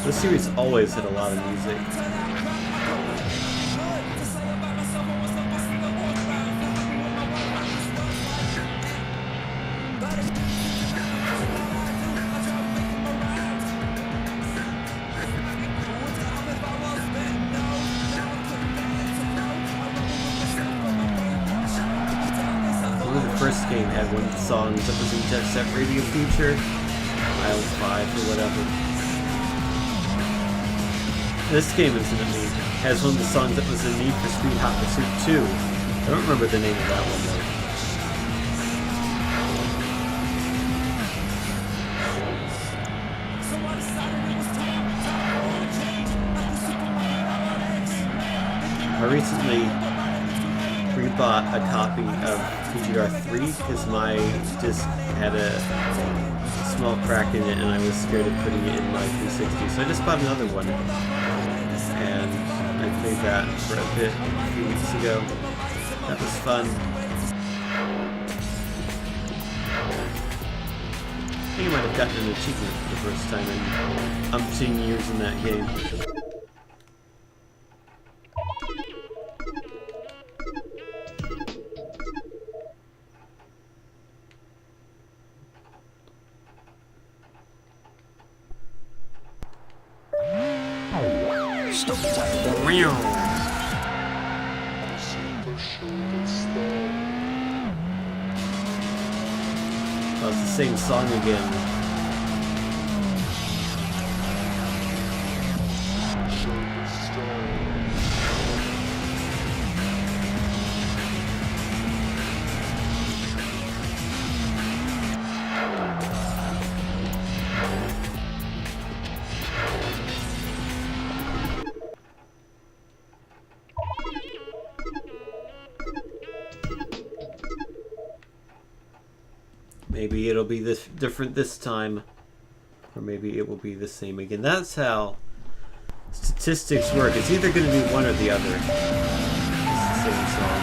This series always had a lot of music. remember the first game had one of the songs that was in Jet Set Radio feature, Aisle 5 or whatever. This game, incidentally, has one of the songs that was in Need for Speed Hot Pursuit 2. I don't remember the name of that one though. I recently rebought a copy of PGR 3 because my disc had a small crack in it and I was scared of putting it in my 360. So I just bought another one. And I played that for a bit a few weeks ago. That was fun. I think I might have gotten an achievement for the first time in umpteen years in that game. Stop attacking. Oh, it's the same song again. Maybe it'll be this different this time, or maybe it will be the same again. That's how statistics work. It's either going to be one or the other. It's the same song.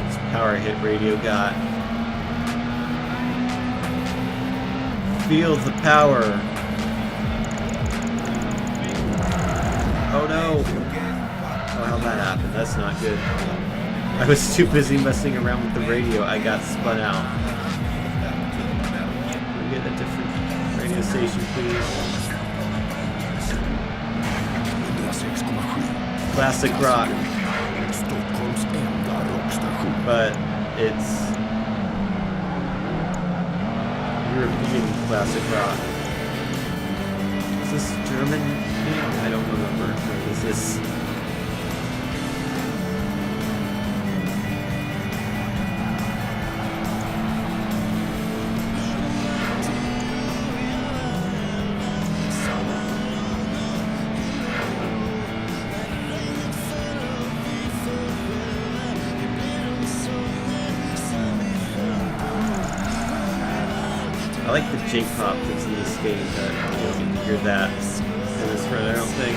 This power hit radio got. Feel the power. Oh no! Oh, how'd that happen? That's not good. I was too busy messing around with the radio, I got spun out. Can we get a different radio station, please? Classic rock. But it's European classic rock. Is this German? I don't remember. What is this? I like the J-pop that's in this game, but you don't get to hear that in this run, I don't think.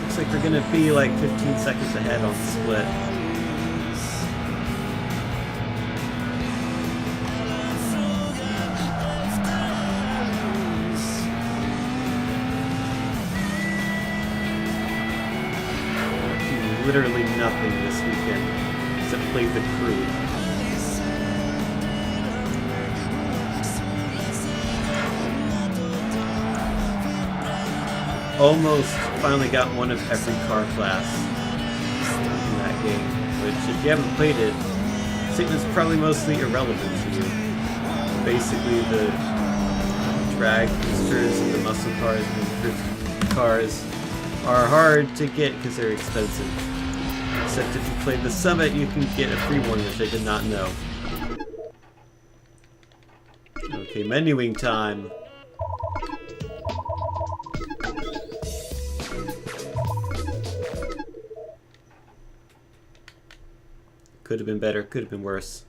Looks like we're gonna be like 15 seconds ahead on the split. Literally nothing this weekend except play the crew. Almost finally got one of every car class in that game, which if you haven't played it, statement's probably mostly irrelevant to you. Basically the drag boosters and the muscle cars and the drift cars are hard to get because they're expensive. Except if you play the Summit, you can get a free one, which I did not know. Okay, menuing time. Could have been better, could have been worse.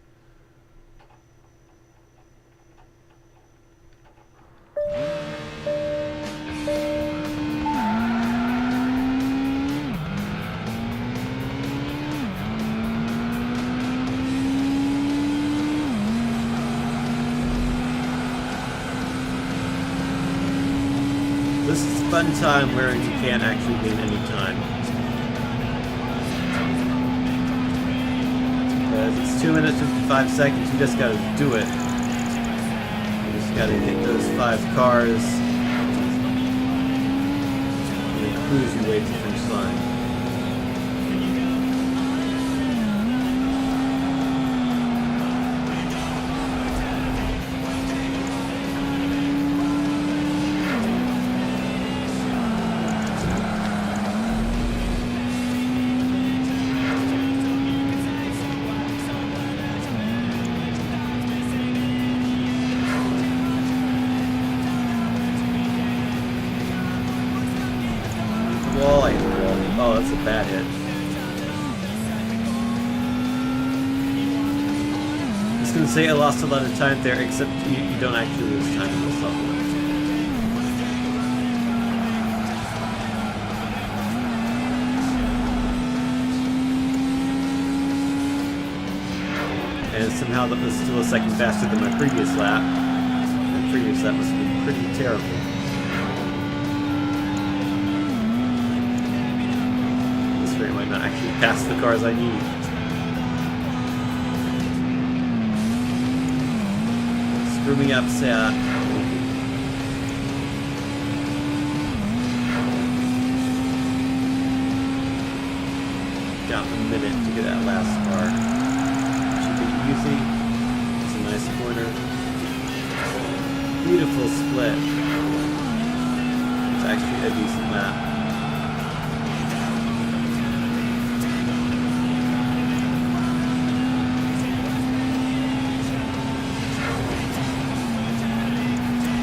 fun time where you can't actually gain any time. Because it's 2 minutes 55 seconds, you just gotta do it. You just gotta hit those 5 cars and then cruise your way to the finish line. Oh, that's a bad hit. I was gonna say I lost a lot of time there, except you don't actually lose time in this level. And somehow that was still a second faster than my previous lap. My previous lap must have been pretty terrible. I might not actually pass the cars I need. Screw me up, Sat. Got a minute to get that last car. Should be easy. It's a nice corner. Beautiful split. It's actually a decent lap.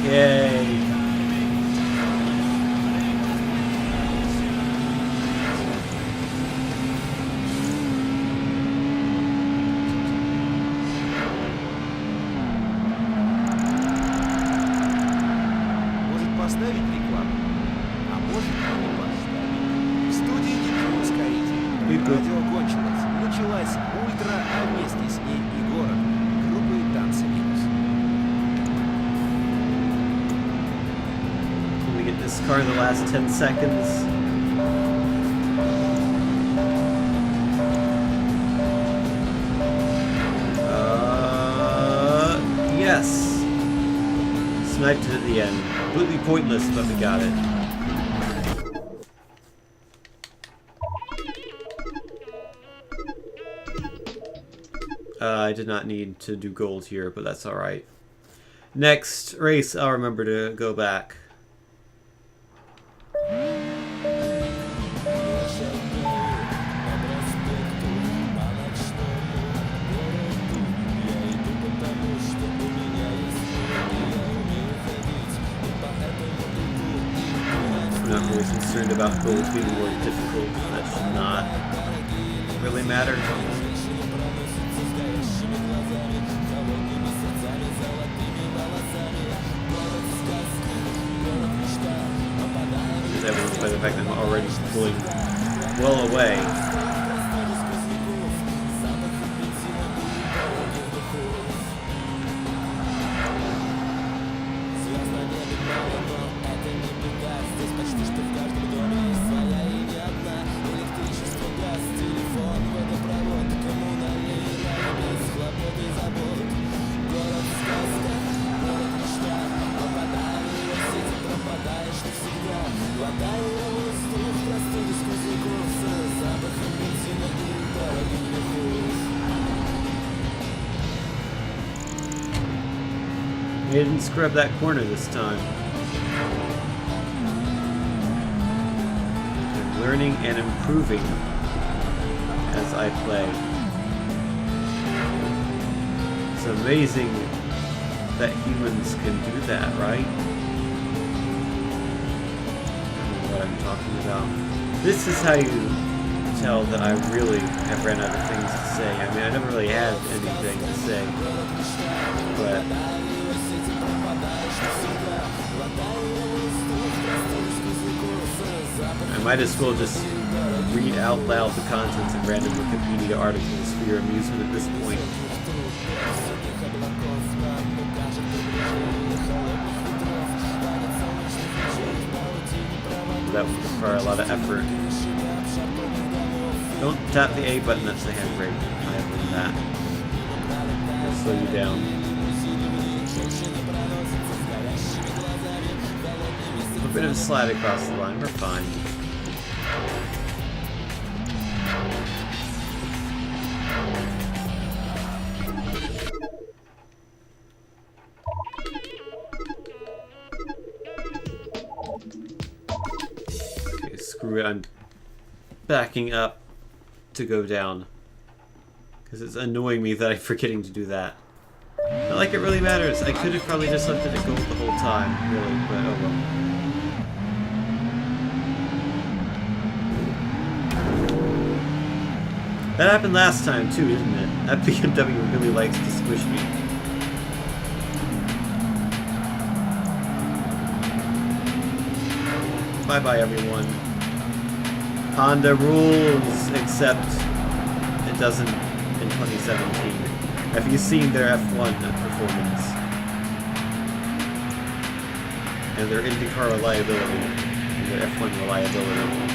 Yay! Может поставить рекламу? А может и не поставить. В студии диджей ускоритель. Радио кончилось. Началась ультра, а вместе с ней и город. Группы танцы минус. Get this car in the last 10 seconds. Yes. Sniped it at the end. Completely pointless, but we got it. I did not need to do gold here, but that's alright. Next race, I'll remember to go back. I'm not really concerned about gold being more difficult. That should not really matter. As evidenced by the fact that I'm already pulling well away. I didn't scrub that corner this time. I'm learning and improving as I play. It's amazing that humans can do that, right? I don't know what I'm talking about. This is how you tell that I really have ran out of things to say. I mean, I never really had anything to say, but I might as well just read out loud the contents of random Wikipedia articles for your amusement at this point. That would require a lot of effort. Don't tap the A button, that's the handbrake. I have learned that. It'll slow you down. A bit of a slide across the line, we're fine. Okay, screw it, I'm backing up to go down. Because it's annoying me that I'm forgetting to do that. Not like it really matters. I could have probably just left it to go the whole time, really, but oh well. That happened last time too, didn't it? That BMW really likes to squish me. Bye-bye, everyone. Honda rules, except it doesn't in 2017. Have you seen their F1 performance? And their IndyCar reliability, and their F1 reliability.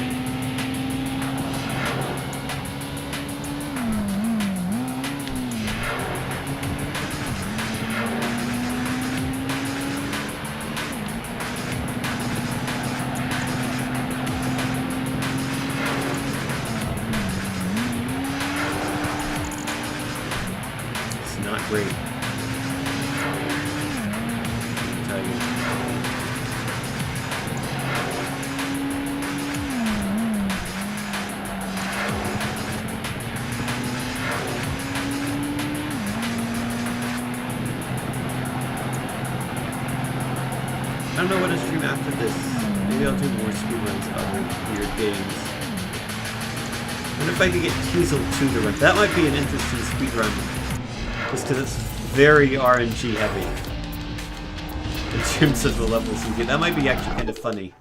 Great. I can tell you. I don't know what to stream after this. Maybe I'll do more speedruns of other weird games. What if I could get Teasel 2 to run? That might be an interesting speedrun. Just because it's very RNG heavy in terms of the levels you get. That might be actually kind of funny.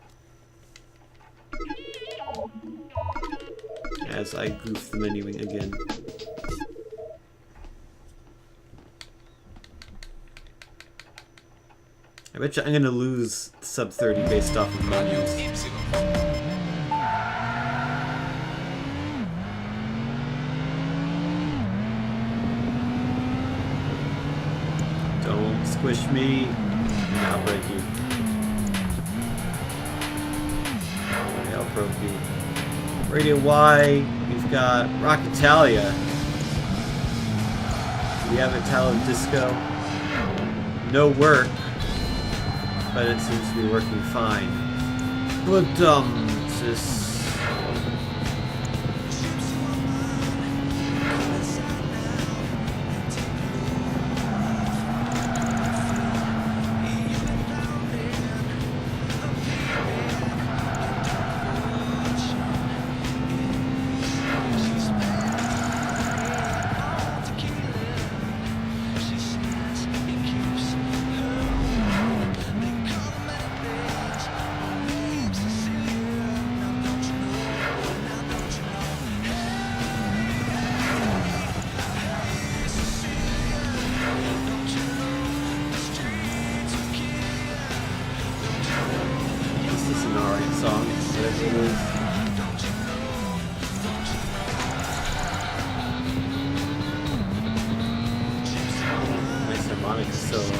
As I goof the menuing again. I bet you I'm gonna lose sub 30 based off of menus. Don't squish me, and I'll break you. Okay, I'll broke you. Radio Y, we've got Rocketalia. We have Italo Disco. No work, but it seems to be working fine. But just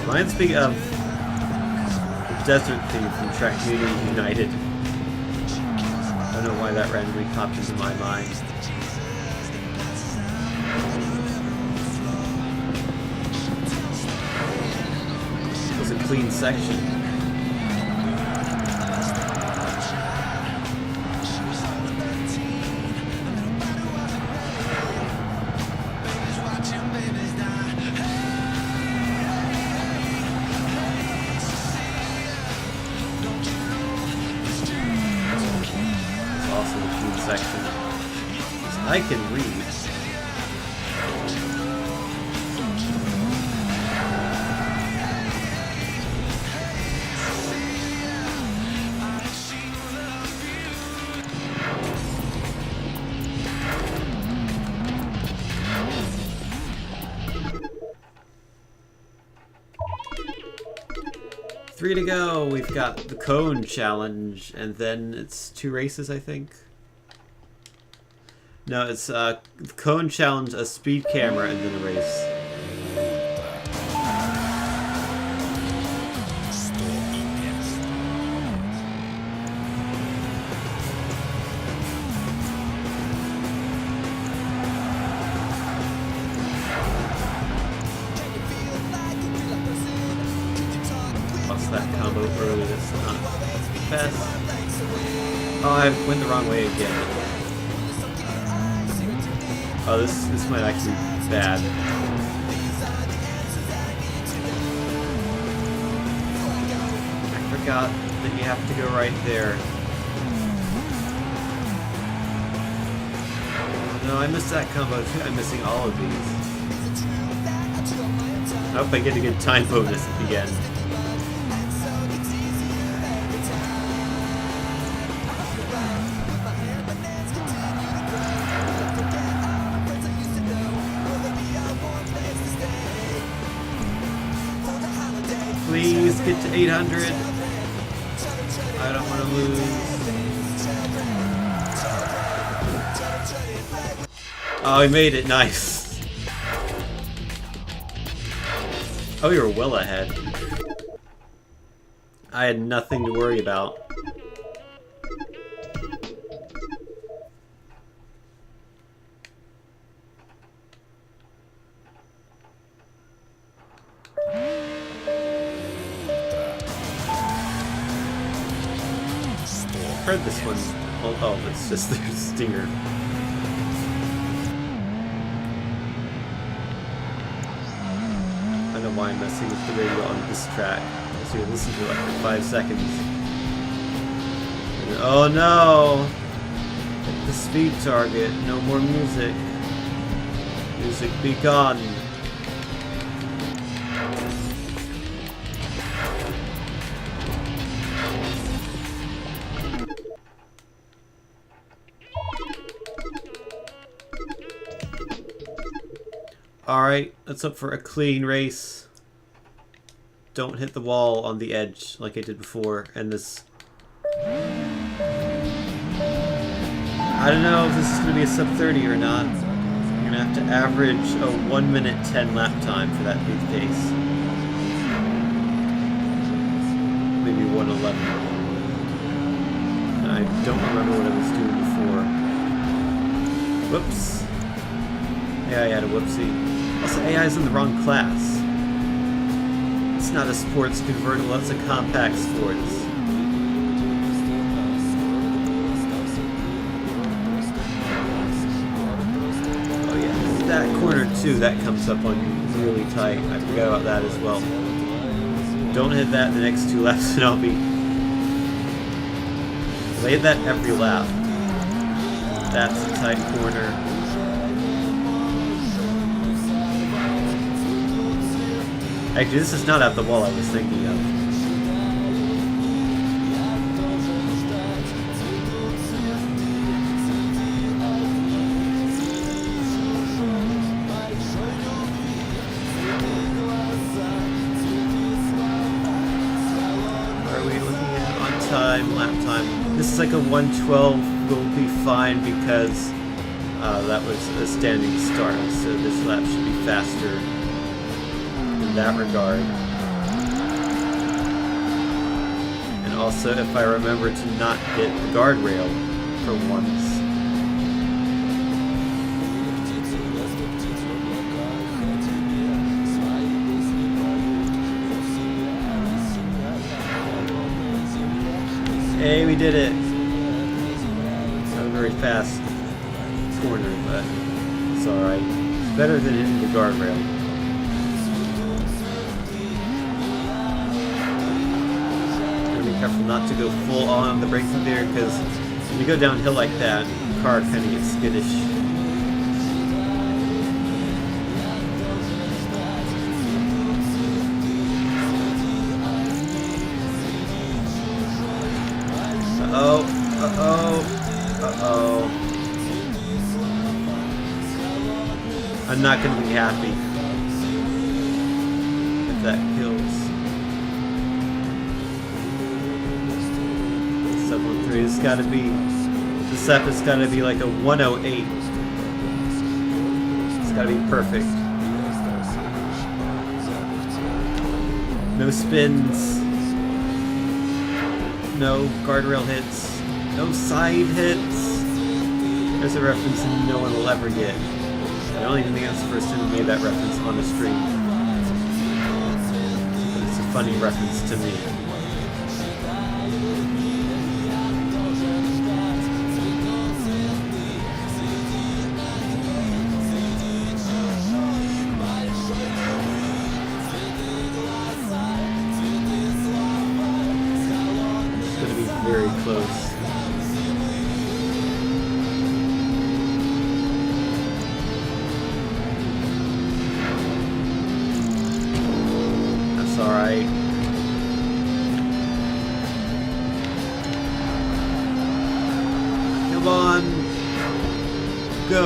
reminds me of the desert theme from Track Community United. I don't know why that randomly popped into my mind. It was a clean section. I can read. 3 to go. We've got the cone challenge, and then it's 2 races, I think. No, it's the cone challenge, a speed camera, and then a race. That combo early, that's not fast. Oh, I went the wrong way again. Oh, this might actually be bad. I forgot that you have to go right there. No, I missed that combo too. I'm missing all of these. I hope I get a good time bonus at the end. Please get to 800. I don't want to lose. Oh, he made it. Nice. Oh, you were well ahead. I had nothing to worry about. Heard this one. Oh, it's just their stinger. I don't know why I'm messing with the radio on this track. So you listen to it like for 5 seconds. And, oh no! Hit the speed target. No more music. Music be gone. Alright, let's hope for a clean race. Don't hit the wall on the edge like I did before, and this... I don't know if this is going to be a sub 30 or not. You're going to have to average a 1 minute 10 lap time for that to be the case. Maybe 1:11. I don't remember what I was doing before. Whoops. Yeah, I had a whoopsie. Also, AI is in the wrong class. It's not a sports convertible, it's a compact sports. Oh yeah, that corner too, that comes up on you really tight. I forgot about that as well. Don't hit that the next 2 laps and I'll be... I hit that every lap. That's a tight corner. Actually, this is not at the wall I was thinking of. What are we looking at? On time, lap time. This is like a 1:12. Will be fine because that was a standing start, so this lap should be faster. That regard. And also if I remember to not hit the guardrail for once. Hey, we did it! Not a very fast corner, but it's alright. It's better than hitting the guardrail. Careful not to go full on the braking there, because when you go downhill like that, the car kind of gets skittish. Uh-oh, uh-oh, uh-oh. I'm not going to be happy if that kills. has got to be, the SEP has got to be like a 108. It's got to be perfect. No spins. No guardrail hits. No side hits. There's a reference no one will ever get. I don't even think that's the first time we made that reference on a stream. But it's a funny reference to me. It's going to be very close. Alright. Come on. Go.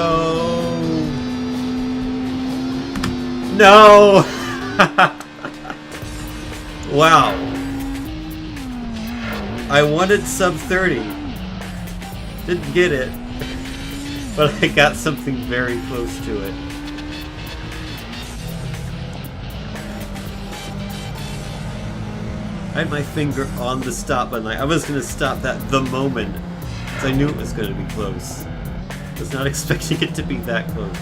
No. Wow. I wanted sub 30. Didn't get it. But I got something very close to it. I had my finger on the stop button. I was going to stop that the moment, because I knew it was going to be close. I was not expecting it to be that close.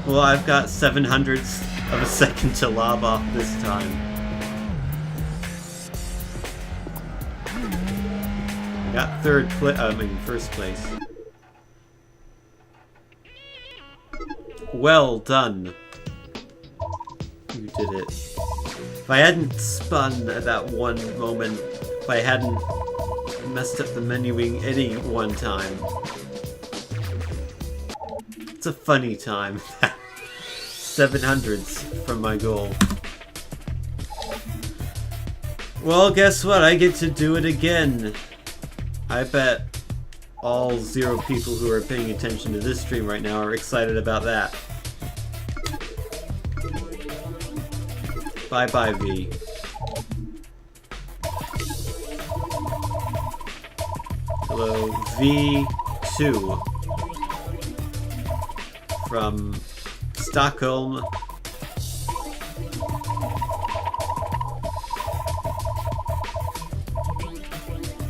Well, I've got 7/100ths of a second to lob off this time. Got first place. Well done. You did it. If I hadn't spun at that one moment, if I hadn't messed up the menuing any one time. It's a funny time. 7/100ths from my goal. Well, guess what? I get to do it again. I bet all 0 people who are paying attention to this stream right now are excited about that. Bye-bye, V. Hello, V2 from Stockholm.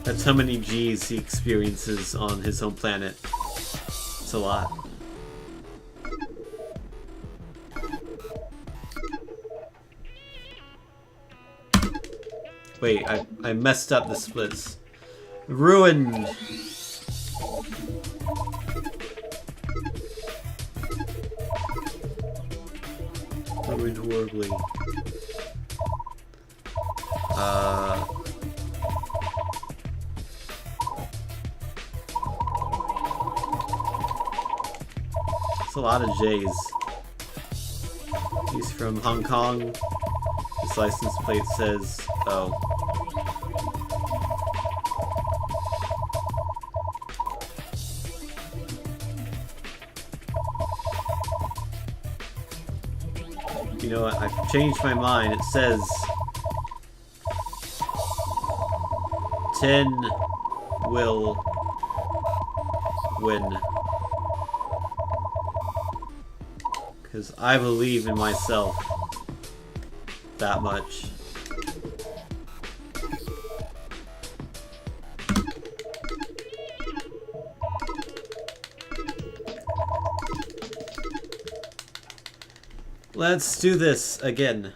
That's how many G's he experiences on his home planet. It's a lot. Wait, I messed up the splits. Ruined! Ruined horribly. It's a lot of J's. He's from Hong Kong. His license plate says, oh. You know what? I've changed my mind. It says 10 will win. Because I believe in myself that much. Let's do this again.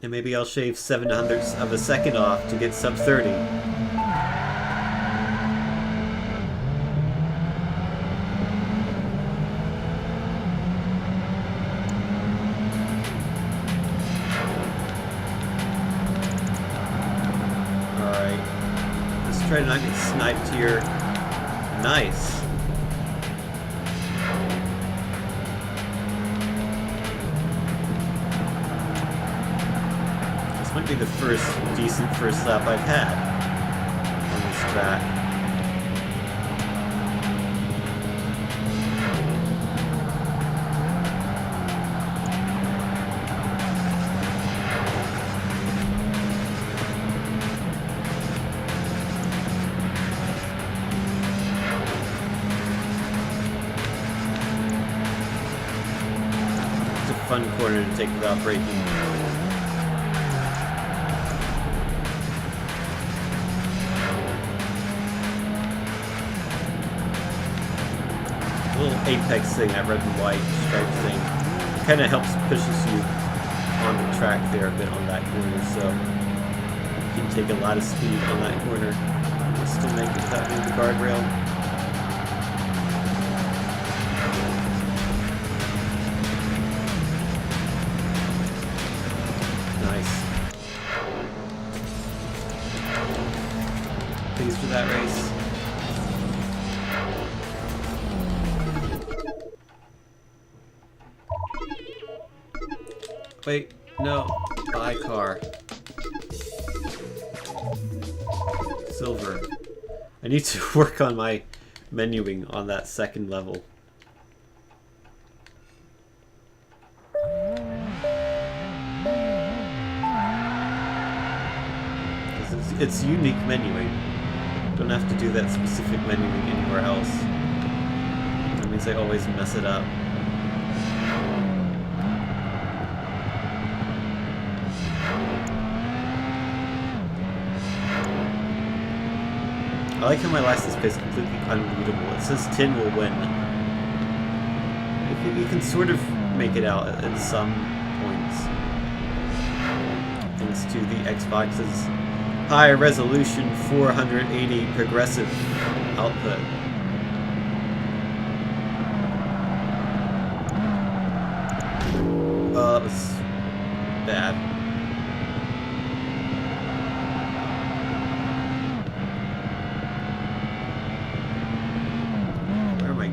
And maybe I'll shave 7/100ths of a second off to get sub 30. Alright. Let's try to not get sniped here. Nice. This might be the first decent first lap I've had on this track. fun corner to take without braking. A little apex thing, that red and white stripe thing, kind of helps pushes you on the track there a bit on that corner, so you can take a lot of speed on that corner and still make it without hitting the guardrail. Nice. Pleased with that race. Wait, no. Buy car. Silver. I need to work on my menuing on that second level. It's unique menuing. Don't have to do that specific menuing anywhere else. That means I always mess it up. I like how my license plate is completely unreadable. It says Tin will win. You can sort of make it out at some points. Thanks to the Xbox's high resolution 480 progressive output. Oh, that was bad.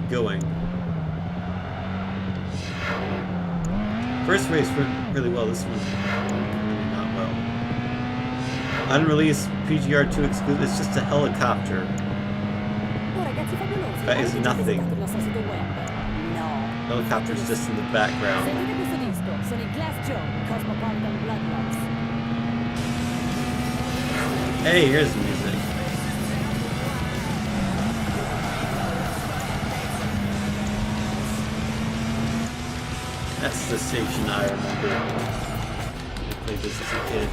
Going. First race went really well, this one really not well. Unreleased PGR2 exclusive, it's just a helicopter. That is nothing. Helicopter's just in the background. Hey, here's the music. That's the station I remember. I played this as a kid.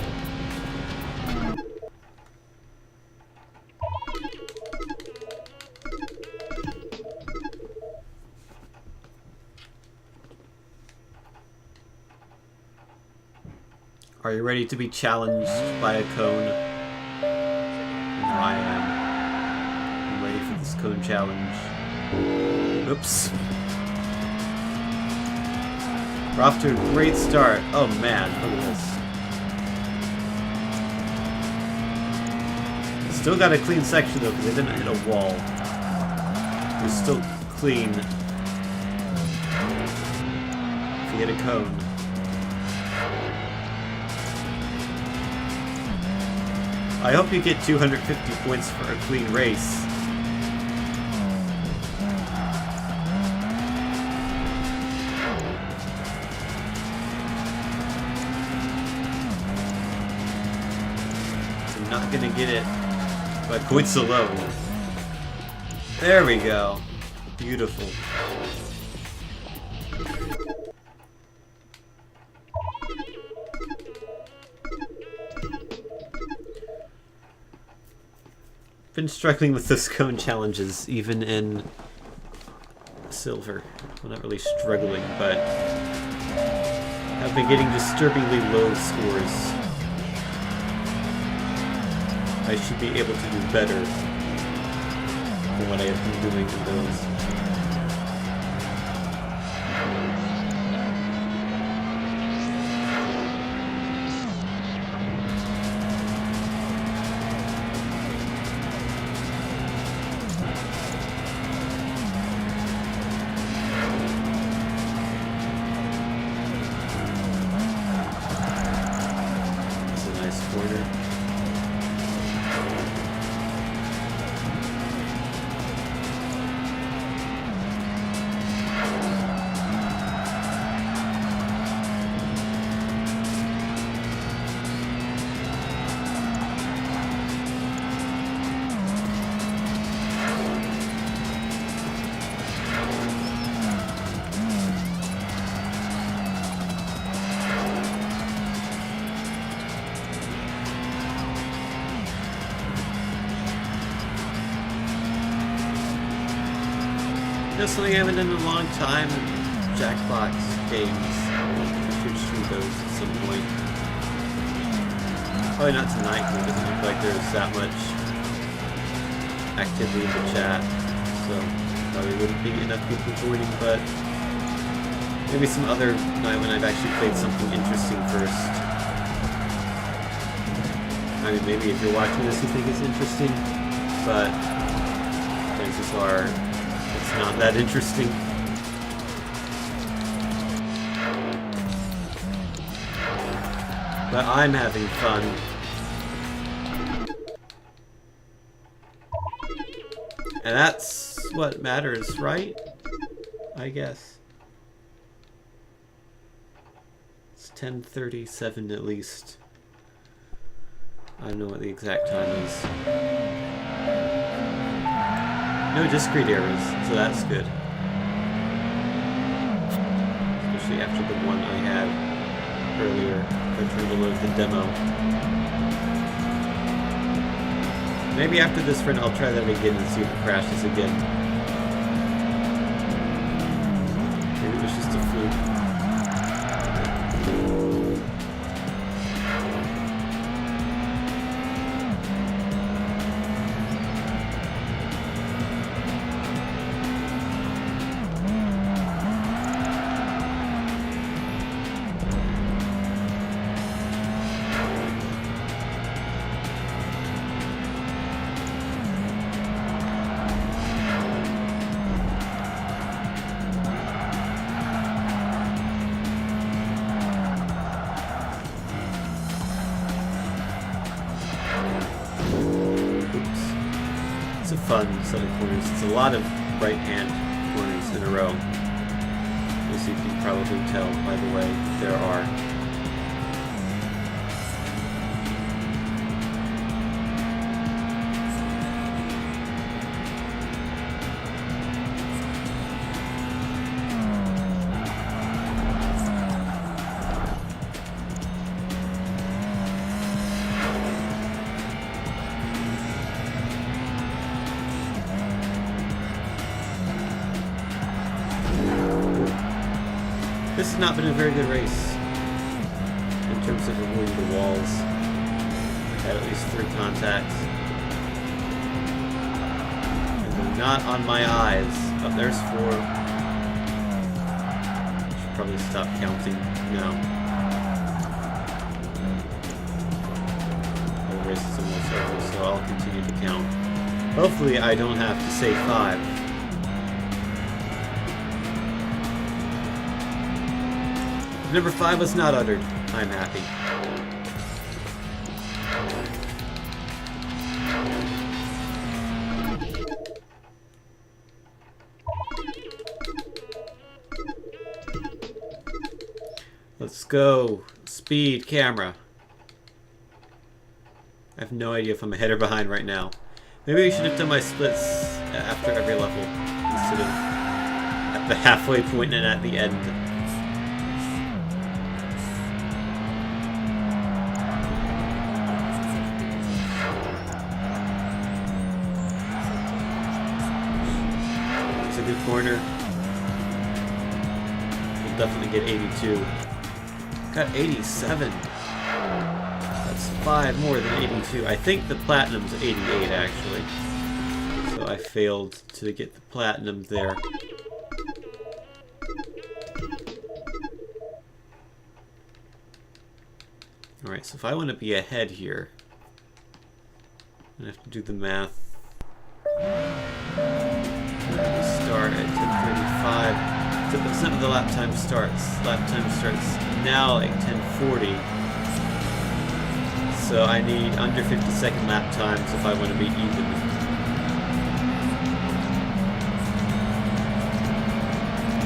Are you ready to be challenged by a cone? And I am. I'm ready for this cone challenge. Oops. We're off to a great start. Oh man, look at this. Still got a clean section though, because they didn't hit a wall. They're still clean. If you hit a cone. I hope you get 250 points for a clean race. Not gonna get it by points alone. There we go. Beautiful. Been struggling with those cone challenges even in silver. Well, not really struggling, but I've been getting disturbingly low scores. I should be able to do better than what I have been doing in those. That's a nice corner. You know, something I haven't done in a long time? Jackbox games. I should stream those at some point. Probably not tonight because it doesn't look like there's that much activity in the chat. So probably wouldn't be enough people joining, but maybe some other night when I've actually played something interesting first. I mean, maybe if you're watching this you think it's interesting, but chances are it's not that interesting. But I'm having fun. And that's what matters, right? I guess. It's 10:37 at least. I don't know what the exact time is. No discrete errors, so that's good. Especially after the one I had earlier. I tried to load the demo. Maybe after this run I'll try that again and see if it crashes again. Maybe it was just a fluke. Fun set of corners. It's a lot of right-hand corners in a row, as you can probably tell by the way there are. This has not been a very good race in terms of avoiding the walls. I've had at least 3 contacts. And they're not on my eyes. Oh, there's 4. I should probably stop counting now. The race is almost over, so I'll continue to count. Hopefully I don't have to say 5. Number 5 was not uttered. I'm happy. Let's go. Speed camera. I have no idea if I'm ahead or behind right now. Maybe I should have done my splits after every level instead of at the halfway point and at the end. Good corner. We'll definitely get 82. Got 87. That's 5 more than 82. I think the platinum's 88 actually. So I failed to get the platinum there. Alright, so if I want to be ahead here, I have to do the math. Start at 10:35. So that's not when the lap time starts. Lap time starts now at 10:40. So I need under 50-second lap times if I want to be even.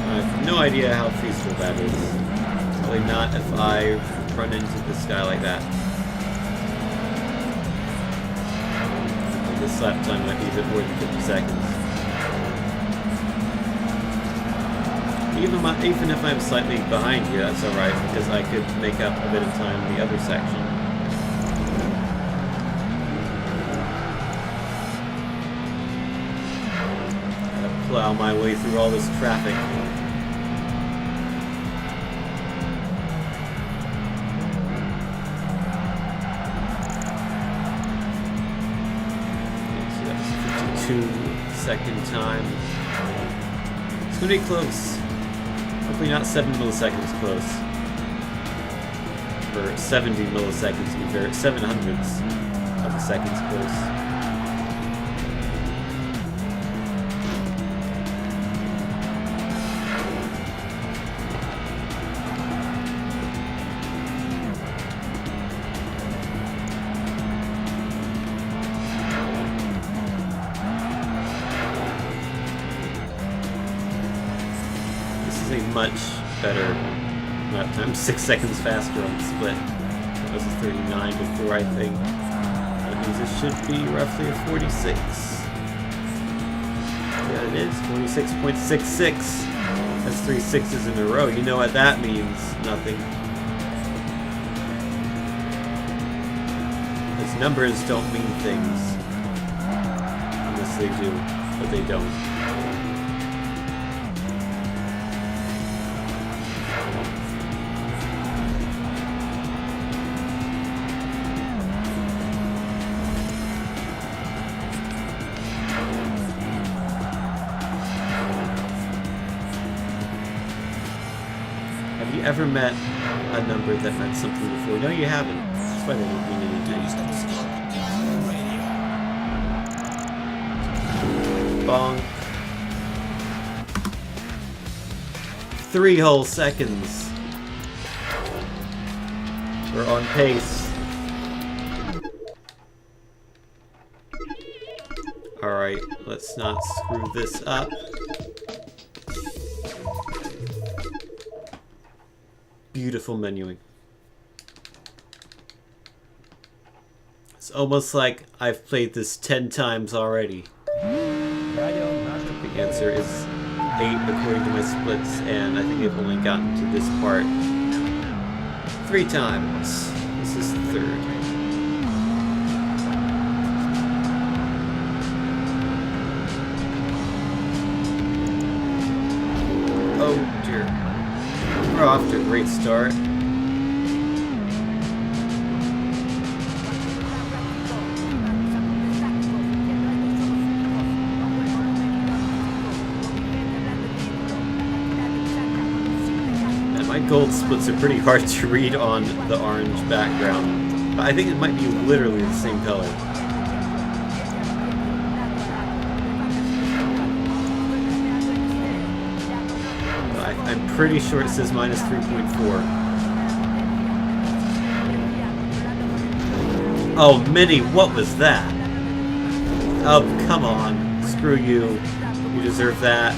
I have no idea how feasible that is. Probably not if I run into this guy like that. This lap time might be a bit more than 50 seconds. Even if I'm slightly behind here, that's alright, because I could make up a bit of time in the other section. plow my way through all this traffic. So that's 52-second time. It's gonna be close. Hopefully not 7 milliseconds close. Or 70 milliseconds to be fair. 700ths of a second's close. Much better lap time, 6 seconds faster on the split. That was a 39 before, I think. That means it should be roughly a 46. Yeah, it is 46.66. That's 3 sixes in a row. You know what that means? Nothing. Because numbers don't mean things. Unless they do, but they don't. Have you ever met a number that meant something before? No, you haven't. That's why they don't mean anything. Bonk. 3 whole seconds. We're on pace. Alright, let's not screw this up. Beautiful menuing. It's almost like I've played this 10 times already. The answer is 8 according to my splits, and I think I've only gotten to this part 3 times. This is the 3rd. Oh dear. We're off to a great start. And my gold splits are pretty hard to read on the orange background. But I think it might be literally the same color. I'm pretty sure it says minus 3.4. Oh, Minnie, what was that? Oh, come on. Screw you. You deserve that.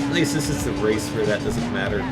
At least this is the race where that doesn't matter.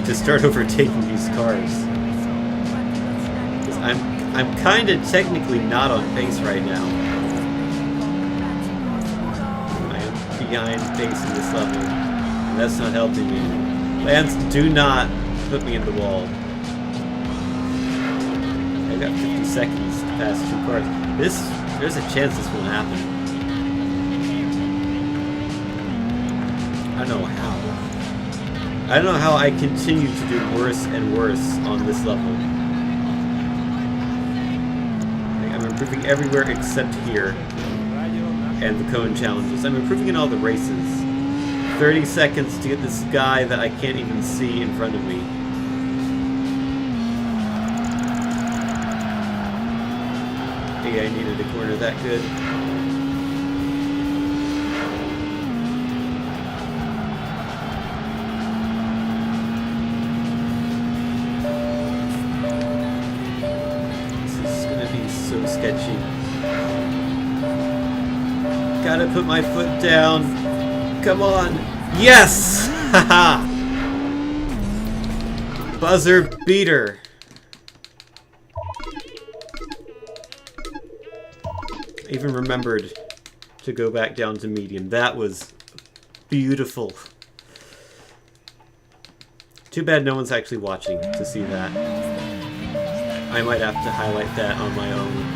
To start overtaking these cars. I'm kind of technically not on pace right now. I am behind pace in this level, and that's not helping me. Lance, do not put me in the wall. I've got 50 seconds to pass 2 cars. There's a chance this won't happen. I don't know how. I don't know how I continue to do worse and worse on this level. I'm improving everywhere except here. And the cone challenges. I'm improving in all the races. 30 seconds to get this guy that I can't even see in front of me. Hey, I needed a corner that good. sketchy. Gotta put my foot down. Come on. Yes! Haha! Buzzer beater. I even remembered to go back down to medium. That was beautiful. Too bad no one's actually watching to see that. I might have to highlight that on my own.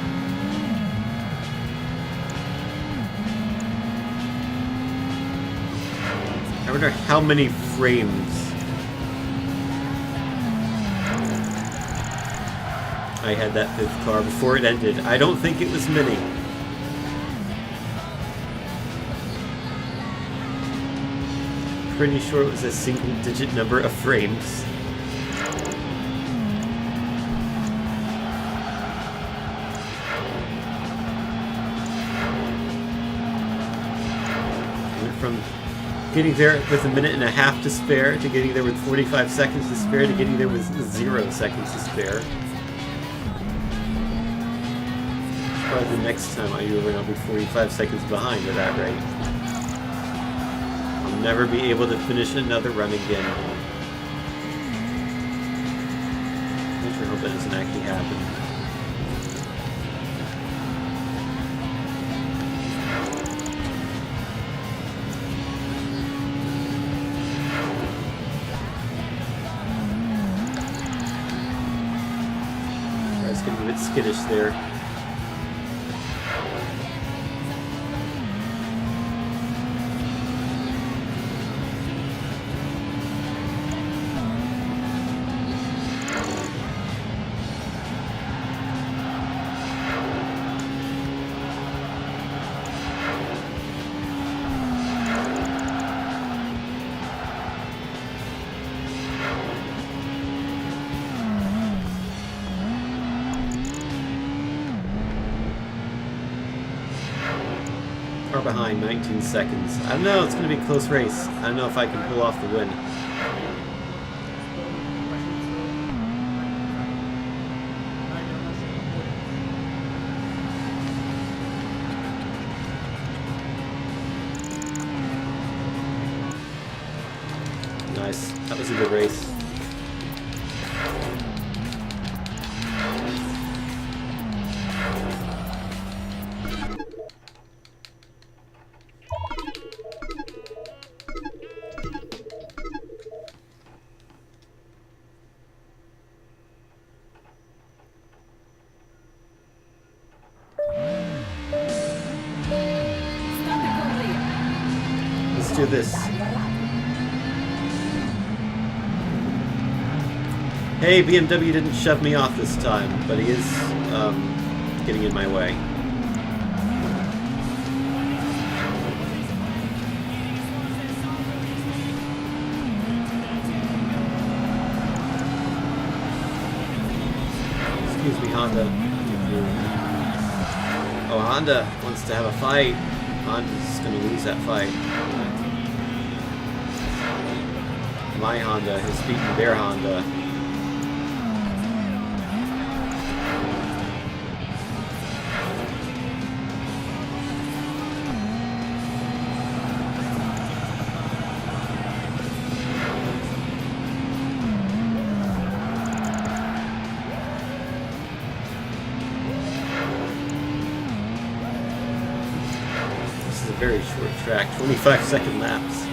I wonder how many frames I had that fifth car before it ended. I don't think it was many. Pretty sure it was a single-digit number of frames. Went from getting there with a minute and a half to spare to getting there with 45 seconds to spare to getting there with 0 seconds to spare. Probably the next time I do it, I'll be 45 seconds behind at that rate. I'll never be able to finish another run again. I sure hope that doesn't actually happen. I was getting a bit skittish there. Far behind, 19 seconds. I don't know, it's going to be a close race. I don't know if I can pull off the win. Nice. That was a good race. Let's do this. Hey, BMW didn't shove me off this time, but he is getting in my way. Excuse me, Honda. Oh, Honda wants to have a fight. Honda's going to lose that fight. My Honda has beaten their Honda. Very short track, 25-second laps.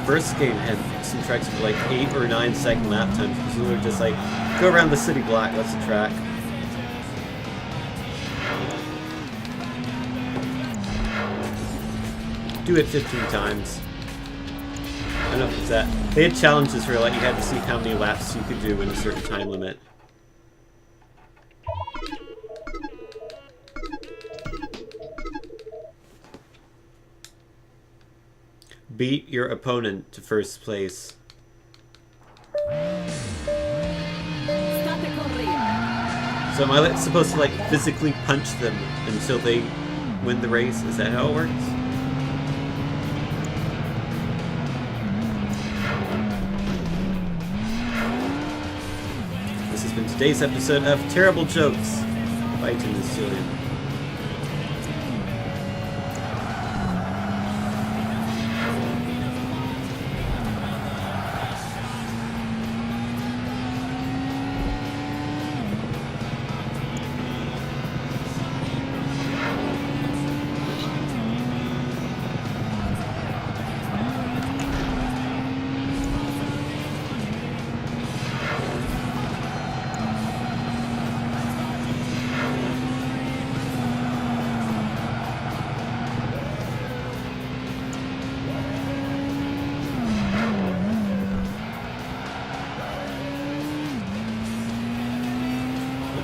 First game had some tracks with like 8 or 9 second lap times because we were just like, go around the city block, that's the track. Do it 15 times. I don't know if it's that. They had challenges where like you had to see how many laps you could do in a certain time limit. Beat your opponent to first place. So am I supposed to like physically punch them until they win the race? Is that how it works? This has been today's episode of Terrible Jokes by Tim the Julian.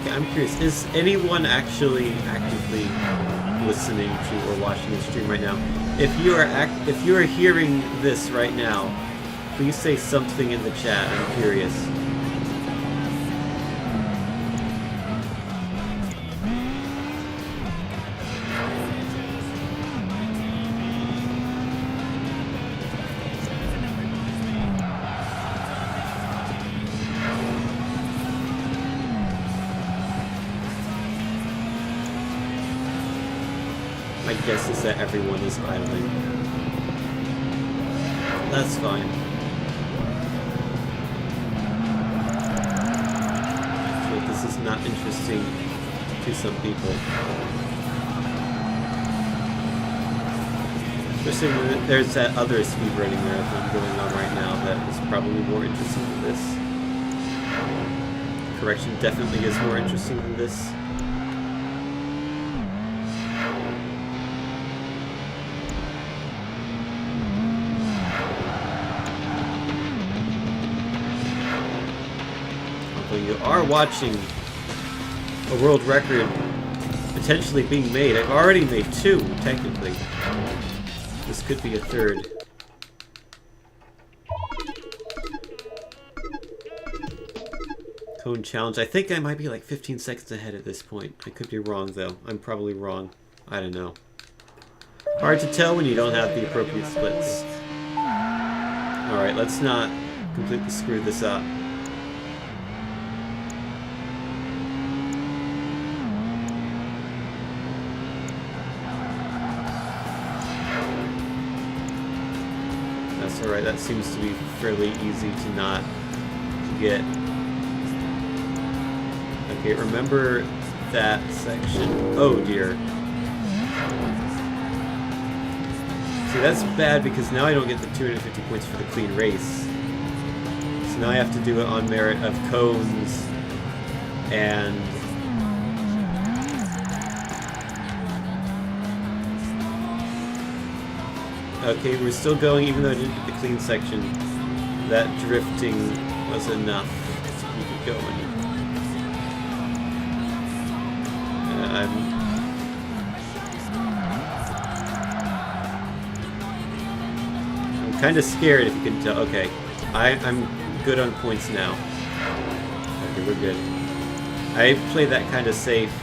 I'm curious, is anyone actually actively listening to or watching the stream right now? If you are hearing this right now, please say something in the chat. I'm curious. My guess is that everyone is idling. That's fine. So this is not interesting to some people. Especially when there's that other speedrunning marathon going on right now that is probably more interesting than this. Correction, definitely is more interesting than this. You are watching a world record potentially being made. I've already made 2, technically. This could be a 3rd. Cone challenge. I think I might be like 15 seconds ahead at this point. I could be wrong, though. I'm probably wrong. I don't know. Hard to tell when you don't have the appropriate splits. Alright, let's not completely screw this up. Alright, that seems to be fairly easy to not get. Okay, remember that section. Oh dear. See, that's bad because now I don't get the 250 points for the clean race. So now I have to do it on merit of cones and okay, we're still going even though I didn't get the clean section. That drifting was enough to keep it going. I'm kind of scared if you can tell. Okay, I'm good on points now. Okay, we're good. I played that kind of safe.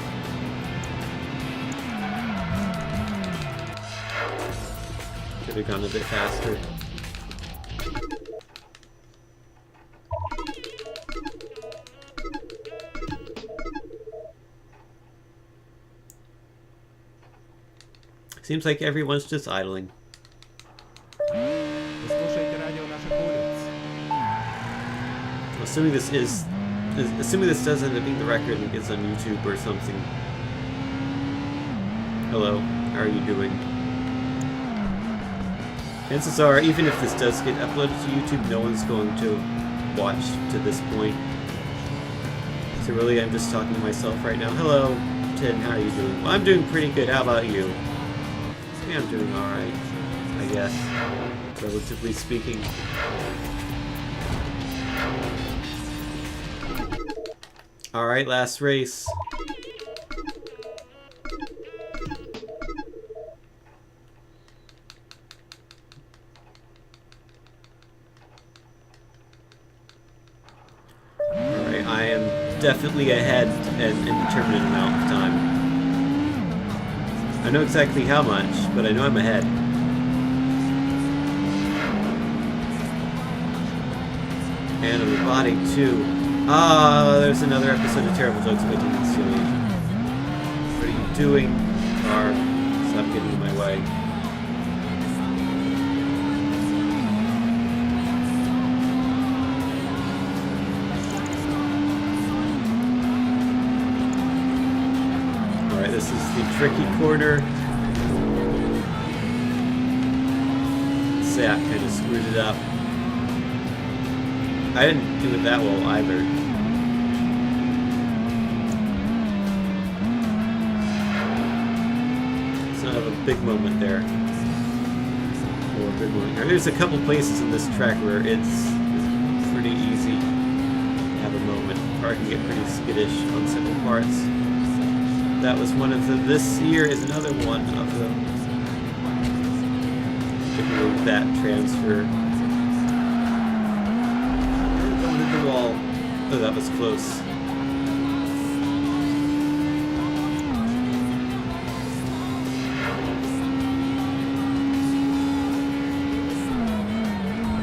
Could have gone a bit faster. Seems like everyone's just idling. Assuming this does end up being the record and gets on YouTube or something. Hello, how are you doing? Chances are, even if this does get uploaded to YouTube, no one's going to watch to this point. So really, I'm just talking to myself right now. Hello, Ted, how are you doing? Well, I'm doing pretty good. How about you? Yeah, I'm doing alright, I guess, relatively speaking. Alright, last race. Alright, I am definitely ahead an indeterminate amount of time. I know exactly how much, but I know I'm ahead. And I'm robotic too. Ah, there's another episode of Terrible Jokes waiting to see me. What are you doing, car? Stop getting in my way. Alright, this is the tricky corner. Say I kind of screwed it up. I didn't do it that well either. It's not a big moment there. Or a big moment here. There's a couple places in this track where it's pretty easy to have a moment. The car can get pretty skittish on several parts. That was one of them. This here is another one of them. Particularly that transfer. Going to the wall. Oh, that was close.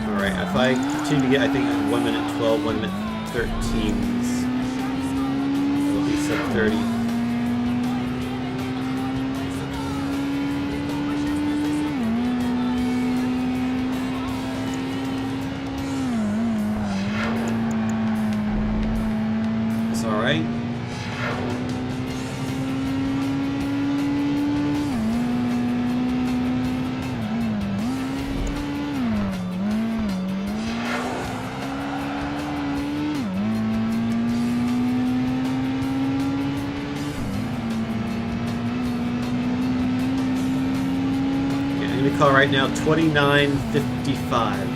Alright, if I continue to get, I think, 1 minute 12, 1 minute 13s, it'll be sub 30. Alright. Okay, I'm gonna call right now 29:55.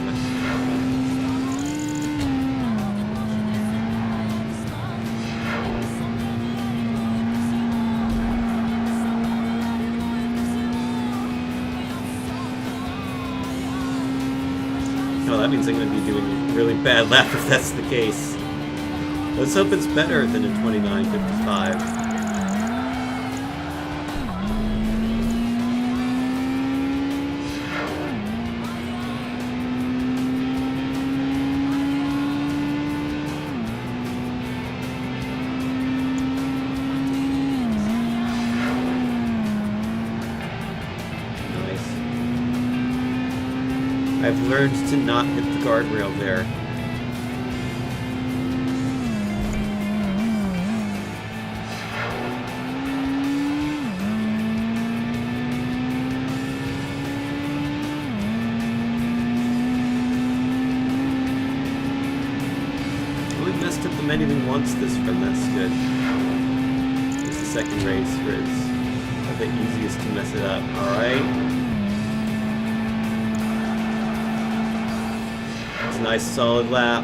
Well, that means I'm going to be doing a really bad lap if that's the case. Let's hope it's better than a 29:55. I've learned to not hit the guardrail there. Only messed up the anything once this run, that's good. It's the second race where it's a bit easiest to mess it up. Alright. Nice solid lap.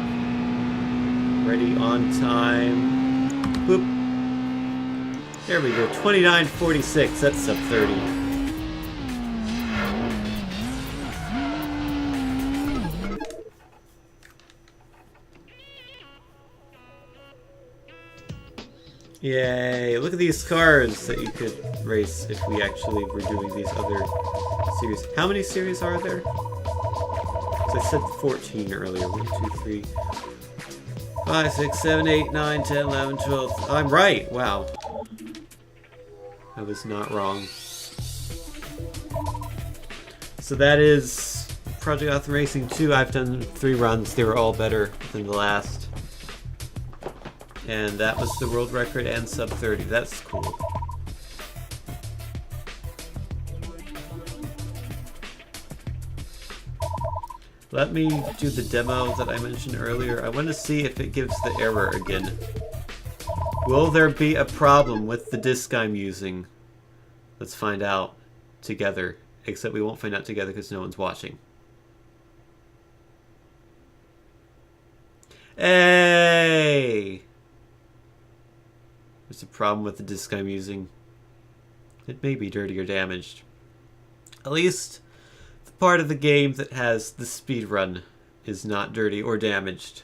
Ready on time. Boop. There we go. 29:46. That's sub 30. Yay. Look at these cars that you could race if we actually were doing these other series. How many series are there? I said 14 earlier. 1, 2, 3, 5, 6, 7, 8, 9, 10, 11, 12. I'm right. Wow. I was not wrong. So that is Project Gotham Racing 2. I've done 3 runs. They were all better than the last. And that was the world record and sub 30. That's cool. Let me do the demo that I mentioned earlier. I want to see if it gives the error again. Will there be a problem with the disc I'm using? Let's find out together. Except we won't find out together because no one's watching. Hey! There's a problem with the disc I'm using. It may be dirty or damaged. At least the part of the game that has the speedrun is not dirty or damaged.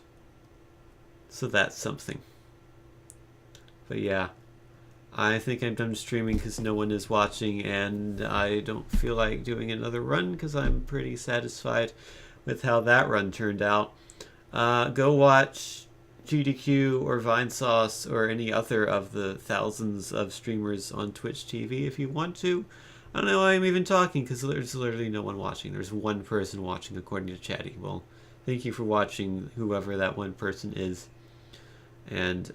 So that's something. But yeah, I think I'm done streaming because no one is watching, and I don't feel like doing another run because I'm pretty satisfied with how that run turned out. Go watch GDQ or Vinesauce or any other of the thousands of streamers on Twitch TV if you want to. I don't know why I'm even talking, because there's literally no one watching. There's one person watching according to Chatty. Well, thank you for watching, whoever that one person is. And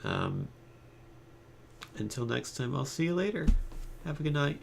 until next time, I'll see you later. Have a good night.